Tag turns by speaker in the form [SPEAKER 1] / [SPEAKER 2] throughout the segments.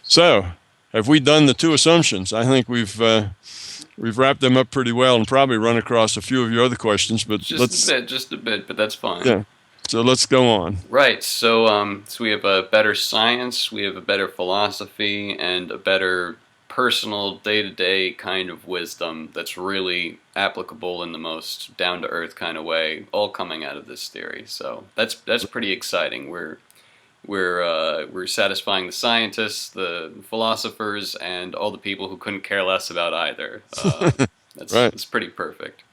[SPEAKER 1] So, have we done the two assumptions? I think we've wrapped them up pretty well, and probably run across a few of your other questions. But
[SPEAKER 2] Just a bit, but that's fine.
[SPEAKER 1] yeah. So let's go on.
[SPEAKER 2] Right. So we have a better science, we have a better philosophy, and a better personal day-to-day kind of wisdom that's really applicable in the most down-to-earth kind of way, all coming out of this theory. So that's pretty exciting. We're satisfying the scientists, the philosophers, and all the people who couldn't care less about either.
[SPEAKER 1] Right.
[SPEAKER 2] That's pretty perfect.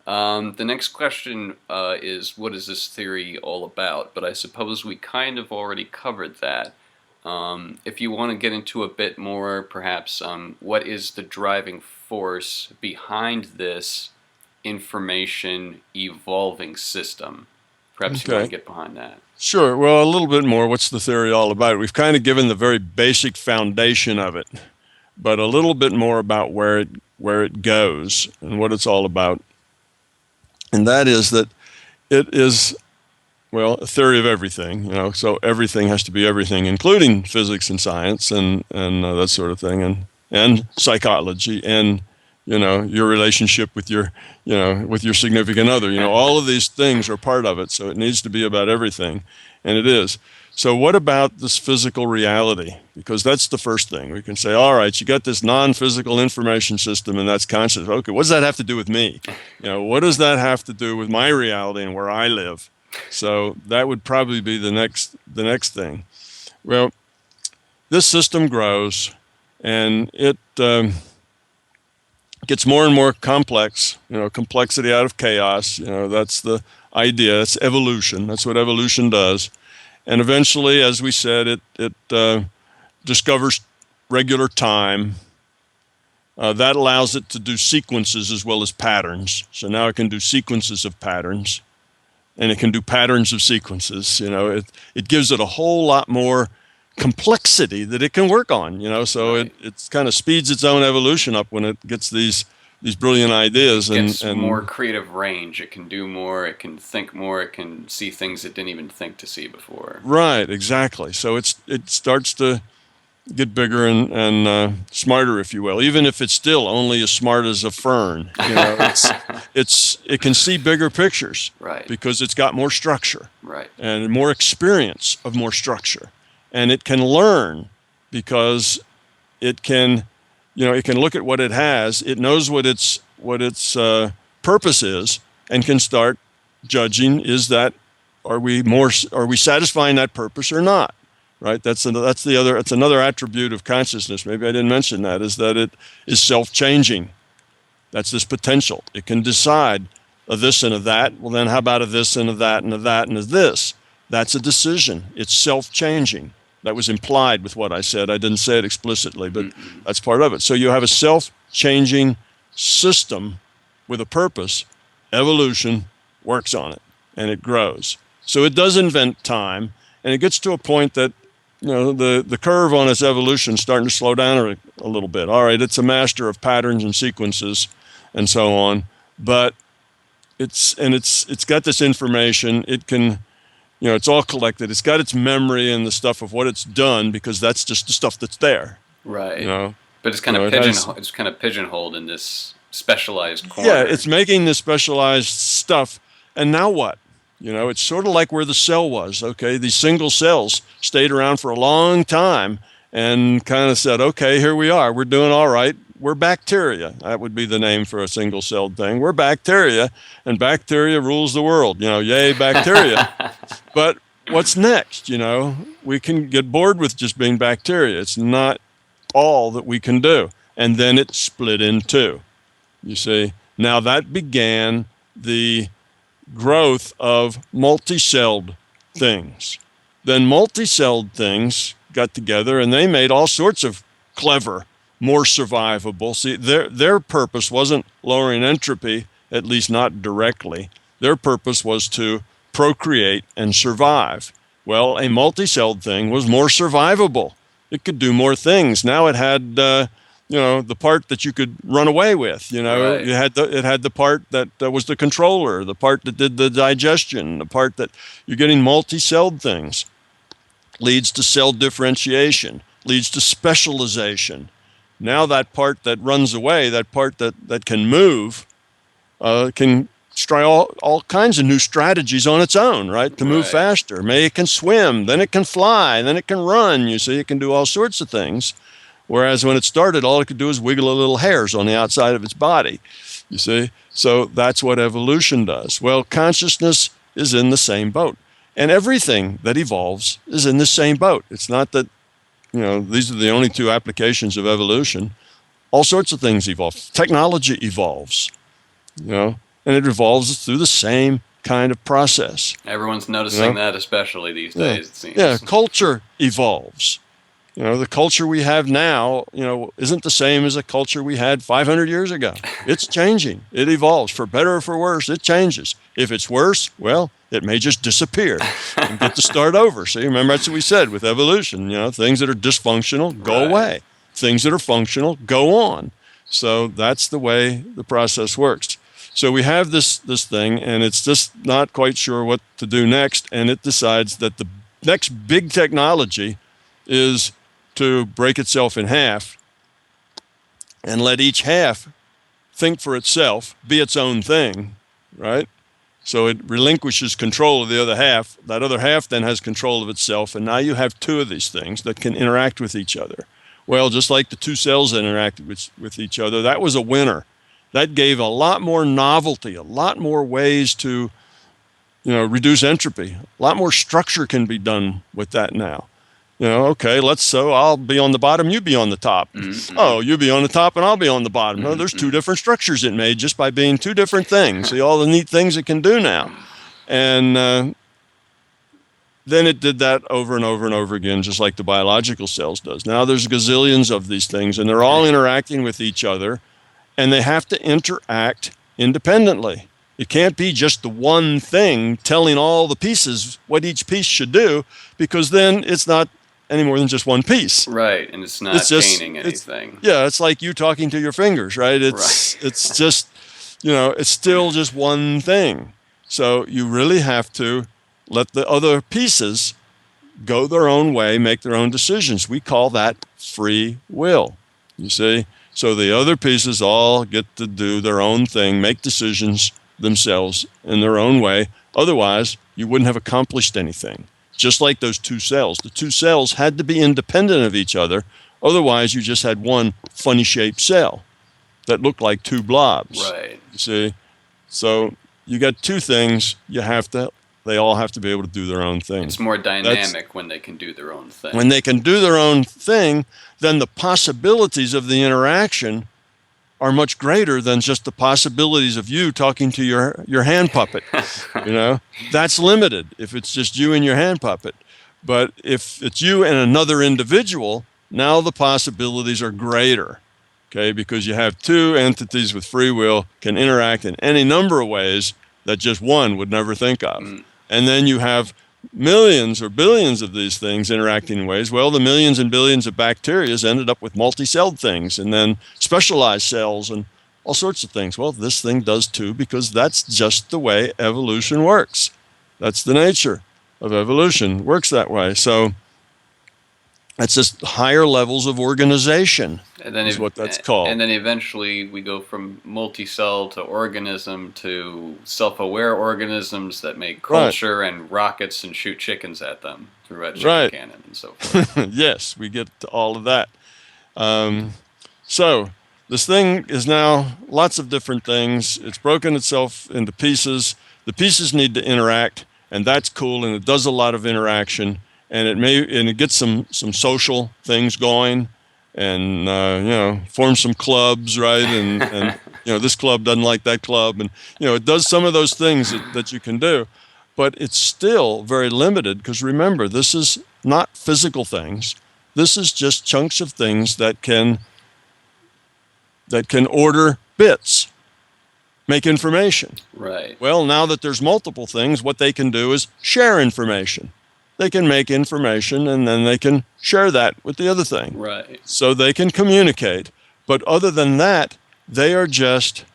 [SPEAKER 2] The next question is, what is this theory all about? But I suppose we kind of already covered that. If you want to get into a bit more, perhaps, what is the driving force behind this information evolving system? Perhaps you want to get behind that.
[SPEAKER 1] Sure. Well, a little bit more. What's the theory all about? We've kind of given the very basic foundation of it, but a little bit more about where it goes and what it's all about. And that is that it is, well, a theory of everything, so everything has to be everything, including physics and science and that sort of thing, and psychology, and, your relationship with your significant other. All of these things are part of it, so it needs to be about everything, and it is. So what about this physical reality? Because that's the first thing. We can say, all right, you got this non-physical information system, and that's conscious. Okay, what does that have to do with me? What does that have to do with my reality and where I live? So that would probably be the next thing. Well, this system grows, and it gets more and more complex. Complexity out of chaos. That's the idea. That's evolution. That's what evolution does. And eventually, as we said, it discovers regular time. That allows it to do sequences as well as patterns. So now it can do sequences of patterns, and it can do patterns of sequences. It gives it a whole lot more complexity that it can work on. So
[SPEAKER 2] Right.
[SPEAKER 1] it kind of speeds its own evolution up when it gets these brilliant ideas,
[SPEAKER 2] It gets
[SPEAKER 1] and
[SPEAKER 2] more creative range. It can do more. It can think more. It can see things it didn't even think to see before.
[SPEAKER 1] right, exactly. So it starts to get bigger and smarter, if you will. Even if it's still only as smart as a fern, it can see bigger pictures,
[SPEAKER 2] Right.
[SPEAKER 1] because it's got more structure
[SPEAKER 2] Right.
[SPEAKER 1] and more experience of more structure, and it can learn because it can look at what it has. It knows what its purpose is, and can start judging: are we satisfying that purpose or not? Right. That's another attribute of consciousness. Maybe I didn't mention that, is that it is self-changing. That's this potential. It can decide a this and a that. Well, then how about a this and a that and a that and a this? That's a decision. It's self-changing. That was implied with what I said. I didn't say it explicitly, but that's part of it. So you have a self-changing system with a purpose. Evolution works on it, and it grows. So it does invent time, and it gets to a point that the curve on its evolution is starting to slow down a little bit. All right, it's a master of patterns and sequences and so on, but it's got this information. It can, it's all collected. It's got its memory and the stuff of what it's done, because that's just the stuff that's there.
[SPEAKER 2] Right.
[SPEAKER 1] You know,
[SPEAKER 2] But it's kind of it's kind of pigeonholed in this specialized corner.
[SPEAKER 1] Yeah, it's making this specialized stuff, and now what? It's sort of like where the cell was. Okay, these single cells stayed around for a long time and kind of said, okay, here we are. We're doing all right. We're bacteria. That would be the name for a single-celled thing. We're bacteria, and bacteria rules the world. Yay, bacteria. But what's next? We can get bored with just being bacteria. It's not all that we can do. And then it split in two. You see, now that began the growth of multi-celled things. Then multi-celled things got together, and they made all sorts of clever, more survivable. See, their purpose wasn't lowering entropy, at least not directly. Their purpose was to procreate and survive. Well, a multi-celled thing was more survivable. It could do more things. Now it had the part that you could run away with.
[SPEAKER 2] Right.
[SPEAKER 1] It had the part that was the controller, the part that did the digestion, the part that you're getting multi-celled things. Leads to cell differentiation. leads to specialization. Now that part that runs away, that part that can move, can try all kinds of new strategies on its own, right, to move faster. Maybe it can swim, then it can fly, then it can run. You see, it can do all sorts of things. Whereas when it started, all it could do is wiggle a little hairs on the outside of its body. You see? So that's what evolution does. Well, consciousness is in the same boat. And everything that evolves is in the same boat. It's not that, these are the only two applications of evolution. All sorts of things evolve. Technology evolves, and it evolves through the same kind of process.
[SPEAKER 2] Everyone's noticing that, especially these days, it seems.
[SPEAKER 1] Yeah, culture evolves. The culture we have now, isn't the same as a culture we had 500 years ago. It's changing. It evolves. For better or for worse, it changes. If it's worse, well, it may just disappear and get to start over. See, remember that's what we said with evolution. Things that are dysfunctional go away. Things that are functional go on. So that's the way the process works. So we have this thing, and it's just not quite sure what to do next, and it decides that the next big technology is to break itself in half and let each half think for itself, be its own thing, right? So it relinquishes control of the other half. That other half then has control of itself, and now you have two of these things that can interact with each other. Well, just like the two cells interacted with each other, that was a winner. That gave a lot more novelty, a lot more ways to, reduce entropy. A lot more structure can be done with that now. Okay, so I'll be on the bottom, you be on the top. Mm-hmm. Oh, you be on the top and I'll be on the bottom. No, there's two different structures it made just by being two different things. See all the neat things it can do now. And then it did that over and over and over again, just like the biological cells does. Now there's gazillions of these things, and they're all interacting with each other, and they have to interact independently. It can't be just the one thing telling all the pieces what each piece should do, because then it's not any more than just one piece.
[SPEAKER 2] Right, and it's not gaining anything.
[SPEAKER 1] It's like you talking to your fingers, right? It's just, it's still just one thing. So you really have to let the other pieces go their own way, make their own decisions. We call that free will, you see? So the other pieces all get to do their own thing, make decisions themselves in their own way. Otherwise, you wouldn't have accomplished anything. Just like those two cells. The two cells had to be independent of each other. Otherwise, you just had one funny-shaped cell that looked like two blobs.
[SPEAKER 2] Right.
[SPEAKER 1] You see? So you got two things. They all have to be able to do their own thing.
[SPEAKER 2] It's more dynamic when they can do their own thing.
[SPEAKER 1] When they can do their own thing, then the possibilities of the interaction are much greater than just the possibilities of you talking to your hand puppet. That's limited if it's just you and your hand puppet. But if it's you and another individual, now the possibilities are greater. Okay, because you have two entities with free will can interact in any number of ways that just one would never think of. And then you have millions or billions of these things interacting in ways. Well, the millions and billions of bacteria ended up with multi-celled things and then specialized cells and all sorts of things. Well, this thing does too, because that's just the way evolution works. That's the nature of evolution. It works that way. So that's just higher levels of organization, is what that's called.
[SPEAKER 2] And then eventually we go from multi-cell to organism to self-aware organisms that make culture and rockets and shoot chickens at them through a chicken cannon and so forth.
[SPEAKER 1] Yes, we get to all of that. So this thing is now lots of different things. It's broken itself into pieces. The pieces need to interact, and that's cool, and it does a lot of interaction. And it gets some social things going, and forms some clubs, right? And this club doesn't like that club, and it does some of those things that you can do, but it's still very limited, because remember, this is not physical things. This is just chunks of things that can order bits, make information.
[SPEAKER 2] Right.
[SPEAKER 1] Well, now that there's multiple things, what they can do is share information. They can make information, and then they can share that with the other thing.
[SPEAKER 2] Right.
[SPEAKER 1] So they can communicate. But other than that, they are just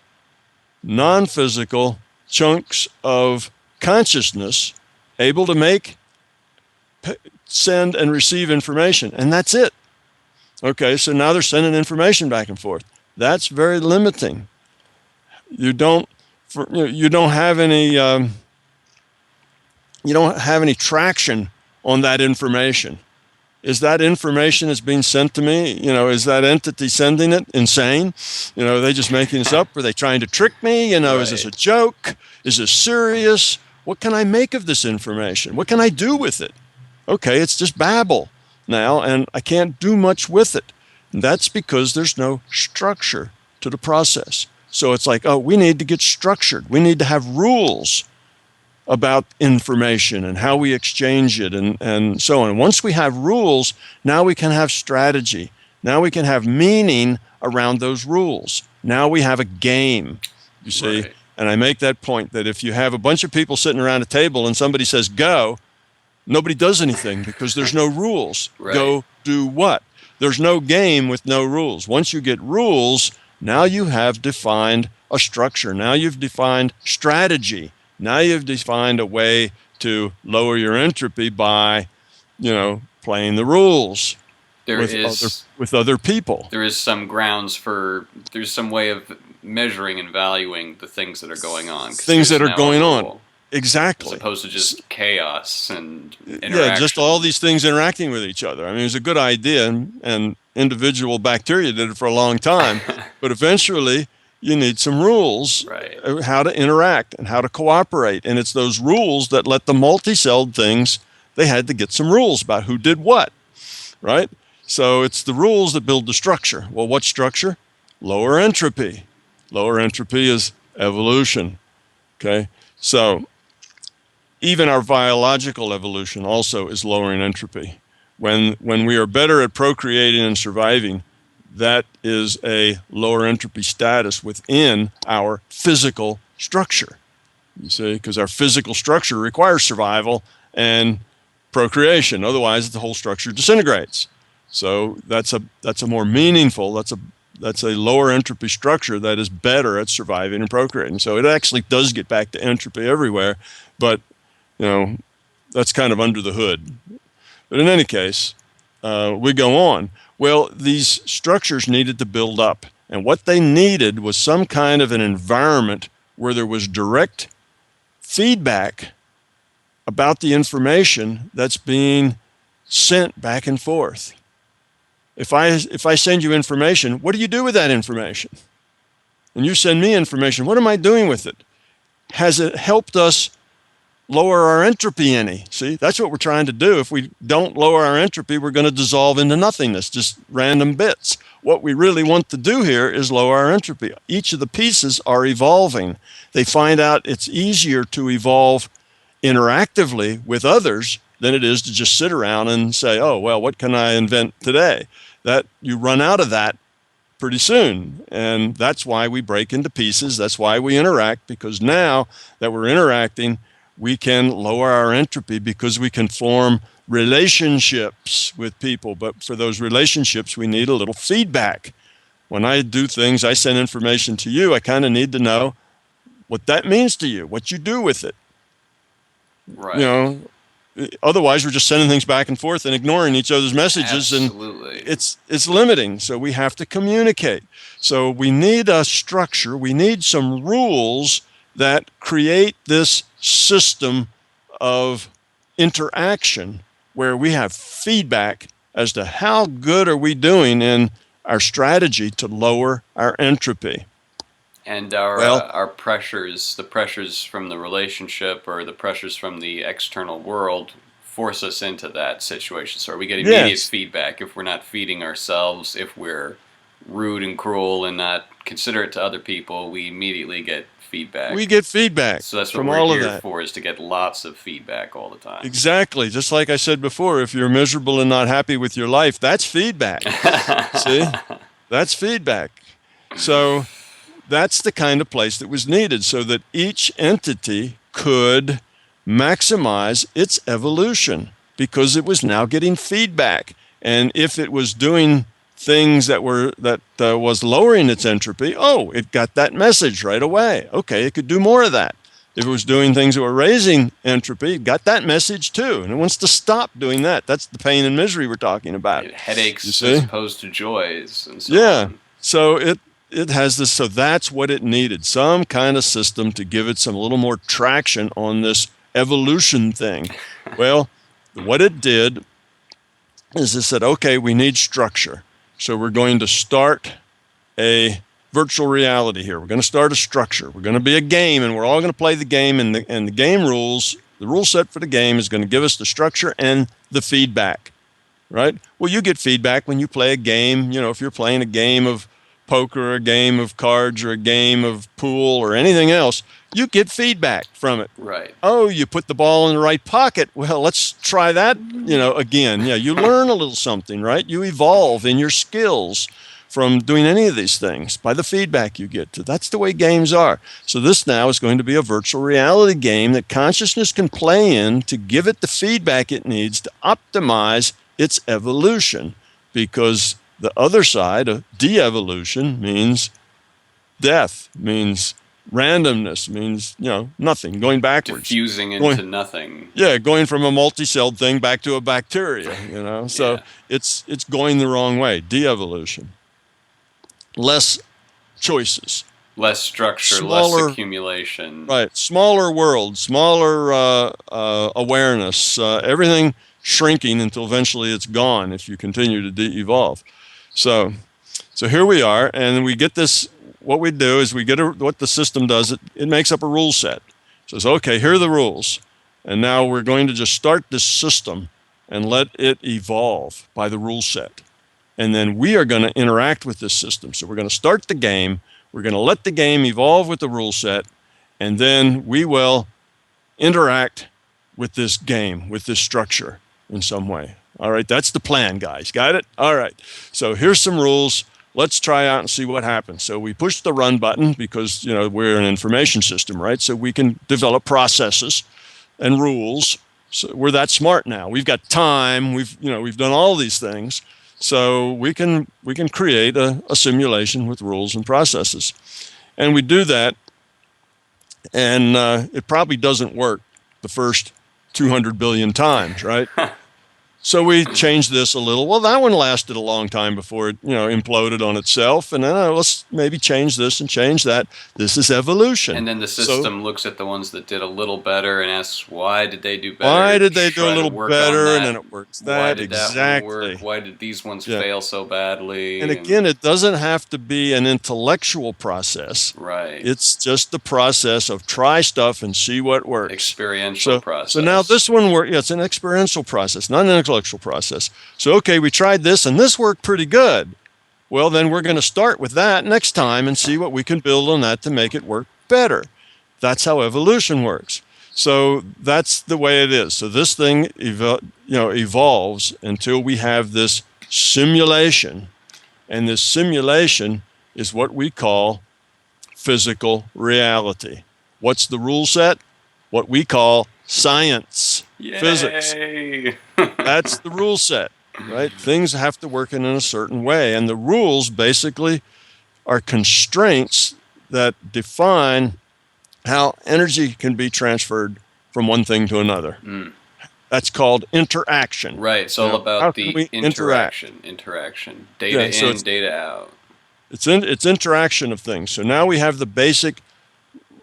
[SPEAKER 1] non-physical chunks of consciousness able to make, send, and receive information. And that's it. Okay, so now they're sending information back and forth. That's very limiting. You don't, you don't have any, you don't have any traction on that information. Is that information that's being sent to me? Is that entity sending it insane? Are they just making this up? Are they trying to trick me? Is this a joke? Is this serious? What can I make of this information? What can I do with it? Okay, it's just babble now, and I can't do much with it. And that's because there's no structure to the process. So it's like, oh, we need to get structured. We need to have rules about information and how we exchange it and so on. Once we have rules, now we can have strategy. Now we can have meaning around those rules. Now we have a game, you see. Right. And I make that point that if you have a bunch of people sitting around a table and somebody says go, nobody does anything because there's no rules. Right. Go do what? There's no game with no rules. Once you get rules, now you have defined a structure. Now you've defined strategy. Now you've defined a way to lower your entropy by, playing the rules with other people.
[SPEAKER 2] There is some there's some way of measuring and valuing the things that are going on.
[SPEAKER 1] Things that are going on. Exactly.
[SPEAKER 2] As opposed to just chaos and interaction.
[SPEAKER 1] Yeah, just all these things interacting with each other. I mean, it was a good idea, and individual bacteria did it for a long time, but eventually you need some rules, right, how to interact and how to cooperate. And it's those rules that let the multi-celled things, they had to get some rules about who did what, right? So it's the rules that build the structure. Well, what structure? Lower entropy. Lower entropy is evolution, okay? So even our biological evolution also is lowering entropy. When we are better at procreating and surviving, that is a lower entropy status within our physical structure. You see, because our physical structure requires survival and procreation. Otherwise, the whole structure disintegrates. So that's a more meaningful, that's a lower entropy structure that is better at surviving and procreating. So it actually does get back to entropy everywhere, but that's kind of under the hood. But in any case, we go on. Well, these structures needed to build up, and what they needed was some kind of an environment where there was direct feedback about the information that's being sent back and forth. If I send you information, what do you do with that information? And you send me information, what am I doing with it? Has it helped us lower our entropy any? See, that's what we're trying to do. If we don't lower our entropy, we're going to dissolve into nothingness, just random bits. What we really want to do here is lower our entropy. Each of the pieces are evolving. They find out it's easier to evolve interactively with others than it is to just sit around and say, oh, well, what can I invent today? That you run out of that pretty soon. And that's why we break into pieces. That's why we interact, because now that we're interacting, we can lower our entropy because we can form relationships with people. But for those relationships, we need a little feedback. When I do things, I send information to you, I kind of need to know what that means to you, what you do with it.
[SPEAKER 2] Right.
[SPEAKER 1] Otherwise we're just sending things back and forth and ignoring each other's messages.
[SPEAKER 2] Absolutely.
[SPEAKER 1] And it's limiting. So we have to communicate. So we need a structure. We need some rules that create this system of interaction where we have feedback as to how good are we doing in our strategy to lower our entropy.
[SPEAKER 2] And our pressures, the pressures from the relationship or the pressures from the external world force us into that situation. So are we getting immediate feedback if we're not feeding ourselves, if we're rude and cruel and not considerate to other people, we immediately get feedback.
[SPEAKER 1] We get feedback.
[SPEAKER 2] So that's what we're here for, is to get lots of feedback all the time.
[SPEAKER 1] Exactly. Just like I said before, if you're miserable and not happy with your life, that's feedback. See? That's feedback. So that's the kind of place that was needed so that each entity could maximize its evolution because it was now getting feedback. And if it was doing things that was lowering its entropy, it got that message right away. Okay, it could do more of that. If it was doing things that were raising entropy, it got that message too. And it wants to stop doing that. That's the pain and misery we're talking about.
[SPEAKER 2] Right. Headaches
[SPEAKER 1] You see?
[SPEAKER 2] as opposed to joys and so
[SPEAKER 1] Yeah.
[SPEAKER 2] on.
[SPEAKER 1] So it has this, so that's what it needed, some kind of system to give it some little more traction on this evolution thing. Well, what it did is it said, okay, we need structure. So we're going to start a virtual reality here. We're going to start a structure. We're going to be a game, and we're all going to play the game, and the game rules, the rule set for the game is going to give us the structure and the feedback, right? Well, you get feedback when you play a game. You know, if you're playing a game of poker, a game of cards, or a game of pool, or anything else, you get feedback from it.
[SPEAKER 2] Right.
[SPEAKER 1] Oh, you put the ball in the right pocket. Well, let's try that, again. Yeah, you learn a little something, right? You evolve in your skills from doing any of these things by the feedback you get. That's the way games are. So this now is going to be a virtual reality game that consciousness can play in to give it the feedback it needs to optimize its evolution, because the other side of de-evolution means death, means randomness, means nothing, going backwards,
[SPEAKER 2] diffusing into nothing.
[SPEAKER 1] Yeah, going from a multi-celled thing back to a bacteria. So
[SPEAKER 2] Yeah.
[SPEAKER 1] it's going the wrong way. De-evolution, less choices,
[SPEAKER 2] Less structure,
[SPEAKER 1] smaller,
[SPEAKER 2] less accumulation.
[SPEAKER 1] right? Smaller world, smaller awareness, everything shrinking until eventually it's gone if you continue to de-evolve. So here we are, and we get this. What we do is we get what the system does. It makes up a rule set. It says, okay, here are the rules, and now we're going to just start this system and let it evolve by the rule set. And then we are going to interact with this system. So we're going to start the game. We're going to let the game evolve with the rule set, and then we will interact with this game, with this structure in some way. All right, that's the plan, guys. Got it? All right. So here's some rules. Let's try out and see what happens. So we push the run button because, we're an information system, right? So we can develop processes and rules. So we're that smart now. We've got time. We've done all these things. So we can create a simulation with rules and processes. And we do that, and it probably doesn't work the first 200 billion times, right? So we changed this a little. Well, that one lasted a long time before it, imploded on itself. And then let's maybe change this and change that. This is evolution.
[SPEAKER 2] And then the system looks at the ones that did a little better and asks, why did they do better?
[SPEAKER 1] Why did they do a little better? And then it works.
[SPEAKER 2] Why did
[SPEAKER 1] exactly.
[SPEAKER 2] that one work? Why did these ones fail so badly?
[SPEAKER 1] And again, it doesn't have to be an intellectual process.
[SPEAKER 2] Right.
[SPEAKER 1] It's just the process of try stuff and see what works.
[SPEAKER 2] Experiential process.
[SPEAKER 1] So now this one works. Yeah, it's an experiential process, not an intellectual process. So, okay, we tried this and this worked pretty good. Well, then we're going to start with that next time and see what we can build on that to make it work better. That's how evolution works. So that's the way it is. So this thing evolves until we have this simulation, and this simulation is what we call physical reality. What's the rule set? What we call science.
[SPEAKER 2] Yay!
[SPEAKER 1] Physics. That's the rule set, right? Things have to work in a certain way. And the rules basically are constraints that define how energy can be transferred from one thing to another. Mm. That's called interaction.
[SPEAKER 2] Right. It's all about the interaction. Data in, data out.
[SPEAKER 1] It's interaction of things. So now we have the basic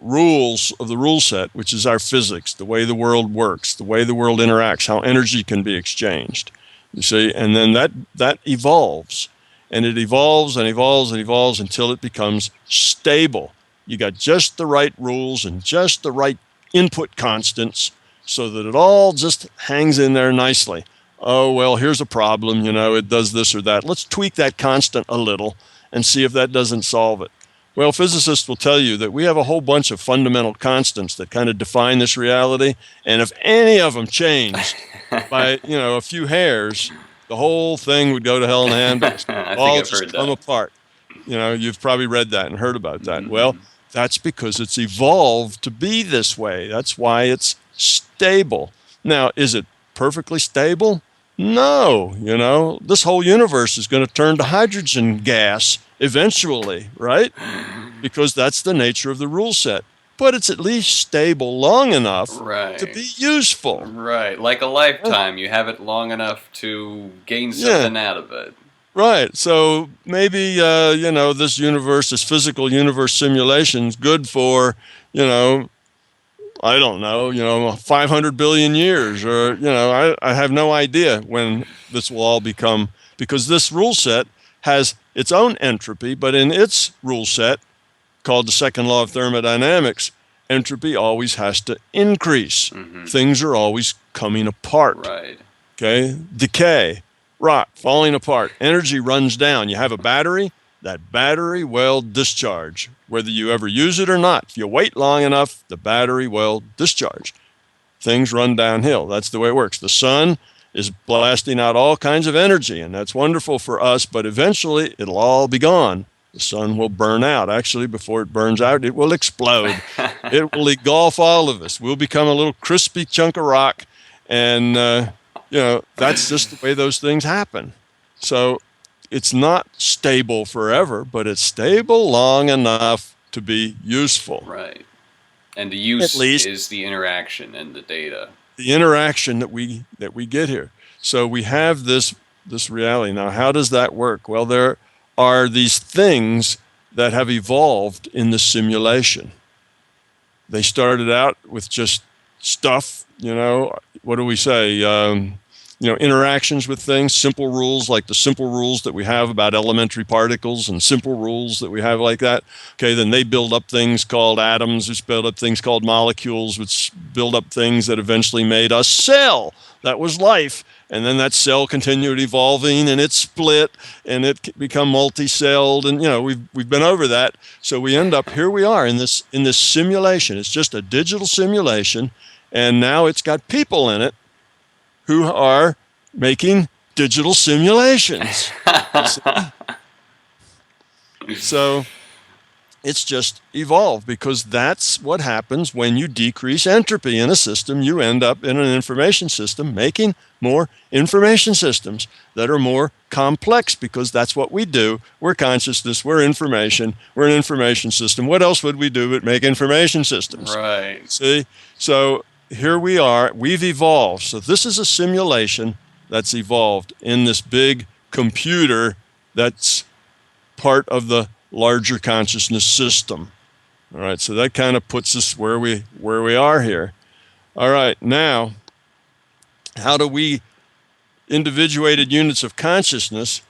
[SPEAKER 1] rules of the rule set, which is our physics, the way the world works, the way the world interacts, how energy can be exchanged. You see, and then that evolves, and it evolves and evolves and evolves until it becomes stable. You got just the right rules and just the right input constants so that it all just hangs in there nicely. Oh, well, here's a problem, it does this or that. Let's tweak that constant a little and see if that doesn't solve it. Well, physicists will tell you that we have a whole bunch of fundamental constants that kind of define this reality, and if any of them changed by, a few hairs, the whole thing would go to hell in a handbasket. All just come apart. You've probably read that and heard about that. Mm-hmm. Well, that's because it's evolved to be this way. That's why it's stable. Now, is it perfectly stable? No. This whole universe is going to turn to hydrogen gas eventually, right? Because that's the nature of the rule set. but it's at least stable long enough to
[SPEAKER 2] Right.
[SPEAKER 1] be useful.
[SPEAKER 2] Right. Like a lifetime, you have it long enough to gain
[SPEAKER 1] Yeah,
[SPEAKER 2] something out of it.
[SPEAKER 1] right. So maybe, this universe, this physical universe simulation is good for, you know, I don't know, 500 billion years, or, I have no idea when this will all become, because this rule set has its own entropy, but in its rule set, called the second law of thermodynamics, entropy always has to increase.
[SPEAKER 2] Mm-hmm.
[SPEAKER 1] Things are always coming apart.
[SPEAKER 2] Right.
[SPEAKER 1] Okay? Decay, rock, falling apart. Energy runs down. You have a battery, that battery will discharge, whether you ever use it or not. If you wait long enough, the battery will discharge. Things run downhill. That's the way it works. The sun is blasting out all kinds of energy, and that's wonderful for us, but eventually it'll all be gone. The sun will burn out. Actually, before it burns out, it will explode. It will engulf all of us. We'll become a little crispy chunk of rock, and that's just the way those things happen. So it's not stable forever, but it's stable long enough to be useful.
[SPEAKER 2] Right. And the
[SPEAKER 1] At
[SPEAKER 2] use
[SPEAKER 1] least
[SPEAKER 2] is the interaction and the data.
[SPEAKER 1] the interaction that we get here. So we have this reality. Now, how does that work? Well, there are these things that have evolved in the simulation. They started out with just stuff, what do we say? Interactions with things, simple rules, like the simple rules that we have about elementary particles and simple rules that we have like that. Okay, then they build up things called atoms, which build up things called molecules, which build up things that eventually made a cell. That was life. And then that cell continued evolving, and it split, and it become multi-celled, and we've been over that. So we end up here. We are in this simulation. It's just a digital simulation, and now it's got people in it who are making digital simulations. So it's just evolved, because that's what happens when you decrease entropy in a system. You end up in an information system making more information systems that are more complex, because that's what we do. We're consciousness, we're information, we're an information system. What else would we do but make information systems?
[SPEAKER 2] Right.
[SPEAKER 1] See? So here we are, we've evolved. So this is a simulation that's evolved in this big computer that's part of the larger consciousness system. All right, so that kind of puts us where we are here. All right, now, how do we individuated units of consciousness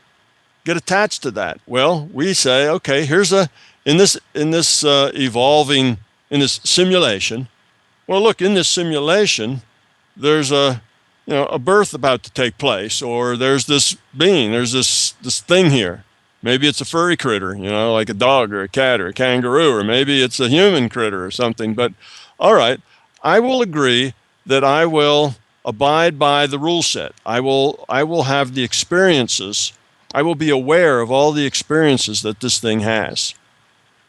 [SPEAKER 1] get attached to that? Well, we say, okay, here's in this evolving, in this simulation. Well, look, in this simulation, there's a birth about to take place, or there's this being, there's this thing here. Maybe it's a furry critter, like a dog or a cat or a kangaroo, or maybe it's a human critter or something. But all right, I will agree that I will abide by the rule set. I will have the experiences. I will be aware of all the experiences that this thing has.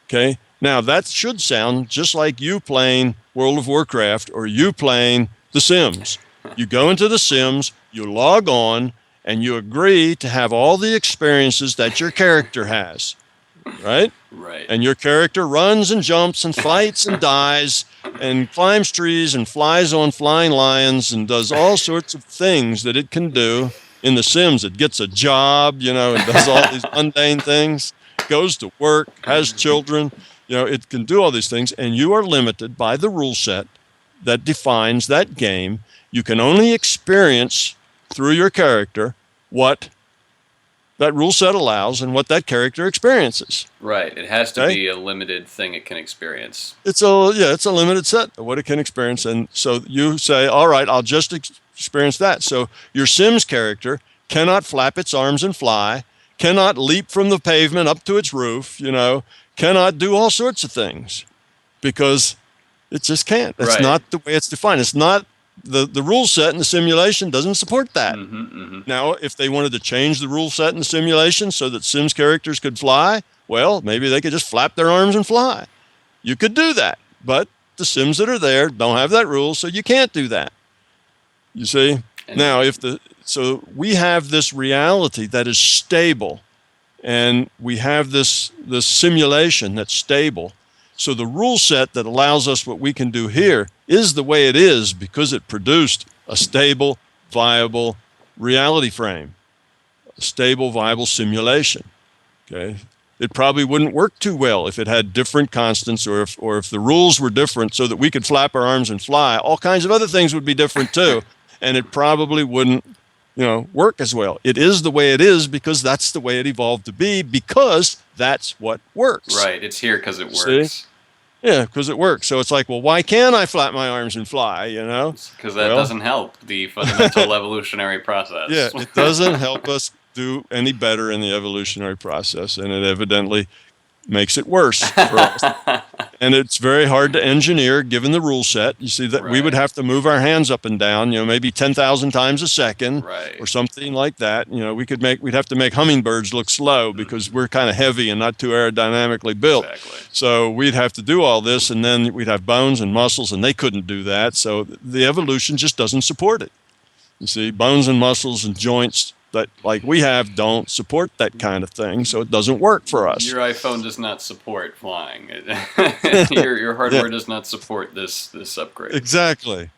[SPEAKER 1] Okay? Now, that should sound just like you playing World of Warcraft or you playing The Sims. You go into The Sims, you log on, and you agree to have all the experiences that your character has, right?
[SPEAKER 2] Right.
[SPEAKER 1] And your character runs and jumps and fights and dies and climbs trees and flies on flying lions and does all sorts of things that it can do in The Sims. It gets a job, it does all these mundane things, goes to work, has children, it can do all these things, and you are limited by the rule set that defines that game. You can only experience through your character what that rule set allows and what that character experiences.
[SPEAKER 2] Right. It has to be a limited thing it can experience.
[SPEAKER 1] It's a limited set of what it can experience. And so you say, all right, I'll just experience that. So your Sims character cannot flap its arms and fly, cannot leap from the pavement up to its roof, cannot do all sorts of things, because it just can't. That's not the way it's defined. It's not the rule set in the simulation doesn't support that.
[SPEAKER 2] Mm-hmm, mm-hmm.
[SPEAKER 1] Now, if they wanted to change the rule set in the simulation so that Sims characters could fly, well, maybe they could just flap their arms and fly. You could do that, but the Sims that are there don't have that rule, so you can't do that. You see? Now, so we have this reality that is stable, and we have this simulation that's stable. So the rule set that allows us what we can do here is the way it is because it produced a stable, viable reality frame, a stable, viable simulation. Okay, it probably wouldn't work too well if it had different constants, or if the rules were different so that we could flap our arms and fly. All kinds of other things would be different too, and it probably wouldn't, work as well. It is the way it is because that's the way it evolved to be, because that's what works.
[SPEAKER 2] Right. It's here because it works.
[SPEAKER 1] See? Yeah, because it works. So it's like, well, why can't I flap my arms and fly?
[SPEAKER 2] Because that doesn't help the fundamental evolutionary process.
[SPEAKER 1] Yeah, it doesn't help us do any better in the evolutionary process, and it evidently makes it worse for us. And it's very hard to engineer given the rule set. You see that we would have to move our hands up and down, maybe 10,000 times a second or something like that. We'd have to make hummingbirds look slow because we're kind of heavy and not too aerodynamically built.
[SPEAKER 2] Exactly.
[SPEAKER 1] So we'd have to do all this, and then we'd have bones and muscles, and they couldn't do that. So the evolution just doesn't support it. You see, bones and muscles and joints that like we have don't support that kind of thing, so it doesn't work for us.
[SPEAKER 2] Your iPhone does not support flying. Your hardware does not support this upgrade.
[SPEAKER 1] Exactly.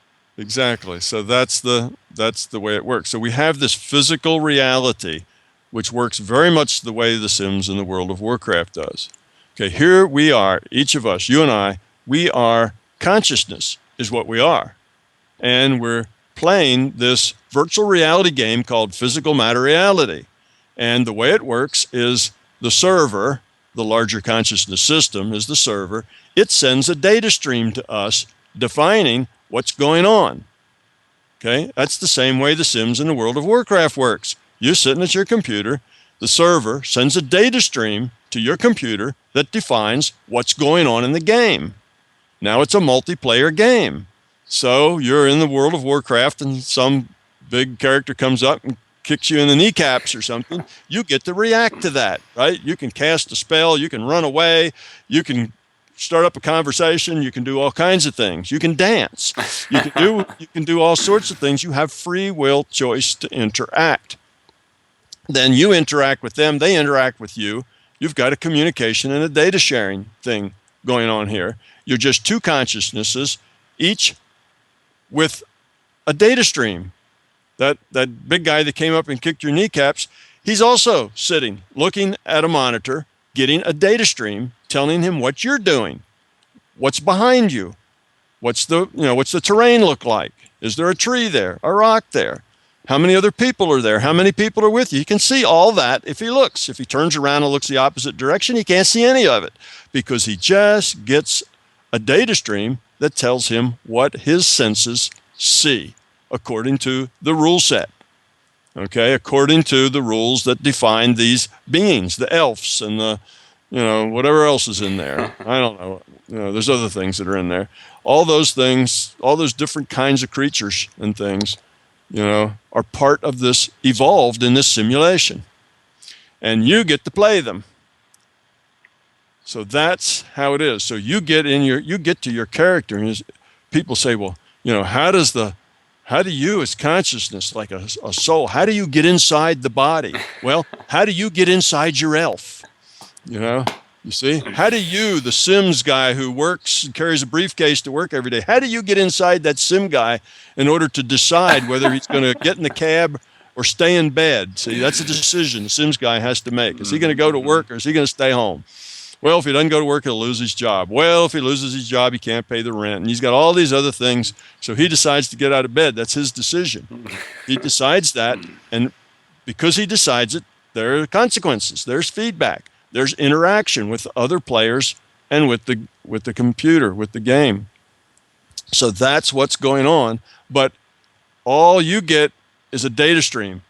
[SPEAKER 1] So that's the way it works. So we have this physical reality, which works very much the way The Sims and the World of Warcraft does. Okay, here we are, each of us, you and I, we are consciousness is what we are, and we're playing this virtual reality game called Physical Matter Reality. And the way it works is the server, the larger consciousness system is the server. It sends a data stream to us defining what's going on. Okay, that's the same way The Sims and the World of Warcraft works. You're sitting at your computer, the server sends a data stream to your computer that defines what's going on in the game. Now it's a multiplayer game. So you're in the World of Warcraft and some big character comes up and kicks you in the kneecaps or something. You get to react to that, right? You can cast a spell, you can run away, you can start up a conversation, you can do all kinds of things. You can dance. You can do all sorts of things. You have free will choice to interact. Then you interact with them, they interact with you. You've got a communication and a data sharing thing going on here. You're just two consciousnesses, each with a data stream. That big guy that came up and kicked your kneecaps, he's also sitting, looking at a monitor, getting a data stream, telling him what you're doing, what's behind you, what's the terrain look like? Is there a tree there, a rock there? How many other people are there? How many people are with you? He can see all that if he looks. If he turns around and looks the opposite direction, he can't see any of it because he just gets a data stream that tells him what his senses see according to the rule set. Okay, according to the rules that define these beings, the elves and the, whatever else is in there. I don't know. There's other things that are in there. All those things, all those different kinds of creatures and things, are part of this, evolved in this simulation. And you get to play them. So that's how it is. So you get to your character, and people say, well, how do you as consciousness, like a soul, how do you get inside the body? Well, how do you get inside your elf? You see? How do you, the Sims guy who works and carries a briefcase to work every day, how do you get inside that Sim guy in order to decide whether he's going to get in the cab or stay in bed? See, that's a decision the Sims guy has to make. Is he going to go to work or is he going to stay home? Well, if he doesn't go to work, he'll lose his job. Well, if he loses his job, he can't pay the rent. And he's got all these other things. So he decides to get out of bed. That's his decision. He decides that. And because he decides it, there are consequences. There's feedback. There's interaction with other players and with the computer, with the game. So that's what's going on. But all you get is a data stream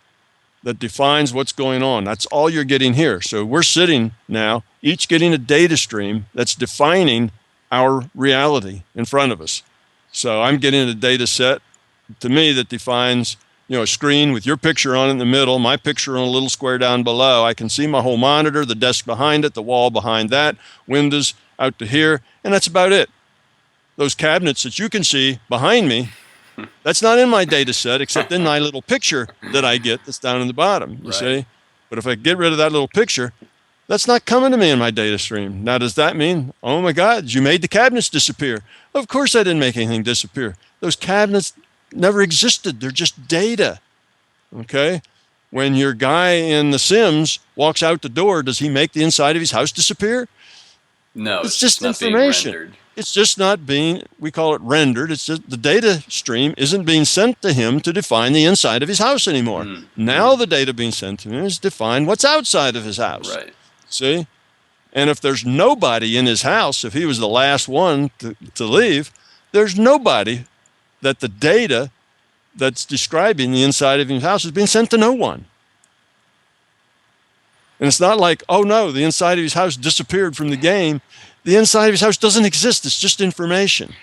[SPEAKER 1] that defines what's going on. That's all you're getting here. So we're sitting now, each getting a data stream that's defining our reality in front of us. So I'm getting a data set to me that defines, a screen with your picture on it in the middle, my picture on a little square down below. I can see my whole monitor, the desk behind it, the wall behind that, windows out to here, and that's about it. Those cabinets that you can see behind me, that's not in my data set except in my little picture that I get that's down in the bottom, you see? But if I get rid of that little picture, That's not coming to me in my data stream. Now, does that mean, oh my God, you made the cabinets disappear? Of course I didn't make anything disappear. Those cabinets never existed. They're just data. Okay? When your guy in The Sims walks out the door, does he make the inside of his house disappear?
[SPEAKER 2] No,
[SPEAKER 1] It's
[SPEAKER 2] it's
[SPEAKER 1] just
[SPEAKER 2] not being
[SPEAKER 1] information.
[SPEAKER 2] rendered.
[SPEAKER 1] It's just not being, we call it rendered. It's just the data stream isn't being sent to him to define the inside of his house anymore. Now the data being sent to him is define what's outside of his house.
[SPEAKER 2] Right.
[SPEAKER 1] See? And if there's nobody in his house, if he was the last one to leave, there's nobody that the data that's describing the inside of his house is being sent to no one. And it's not like, oh no, the inside of his house disappeared from the game. The inside of his house doesn't exist. It's just information.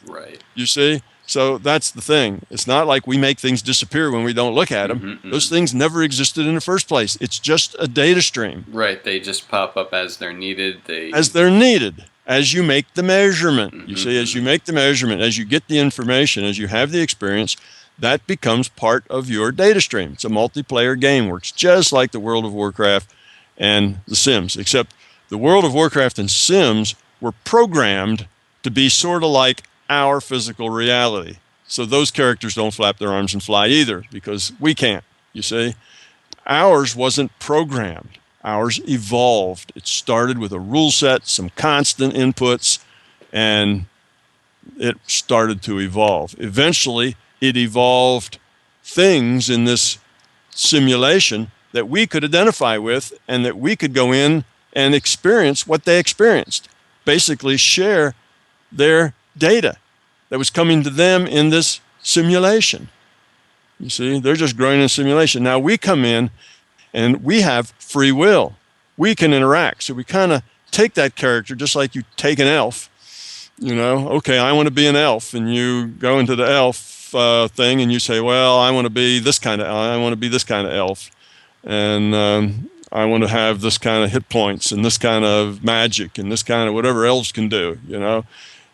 [SPEAKER 2] Right.
[SPEAKER 1] You see? So that's the thing. It's not like we make things disappear when we don't look at them. Those things never existed in the first place. It's just a data stream.
[SPEAKER 2] Right. They just pop up as they're needed.
[SPEAKER 1] As they're needed, as you make the measurement. You see, as you make the measurement, as you get the information, as you have the experience, that becomes part of your data stream. It's a multiplayer game. Works just like the World of Warcraft and The Sims, except the World of Warcraft and Sims were programmed to be sort of like our physical reality. So those characters don't flap their arms and fly either, because we can't, you see. Ours wasn't programmed. Ours evolved. It started with a rule set, some constant inputs, and it started to evolve. Eventually, it evolved things in this simulation that we could identify with and that we could go in and experience what they experienced. Basically share their data that was coming to them in this simulation. You see, they're just growing in simulation. Now we come in and we have free will. We can interact. So we kind of take that character just like you take an elf. You know, okay, I want to be an elf, and you go into the elf thing and you say, well, I want to be this kind of elf. And I want to have this kind of hit points and this kind of magic and this kind of whatever elves can do, you know.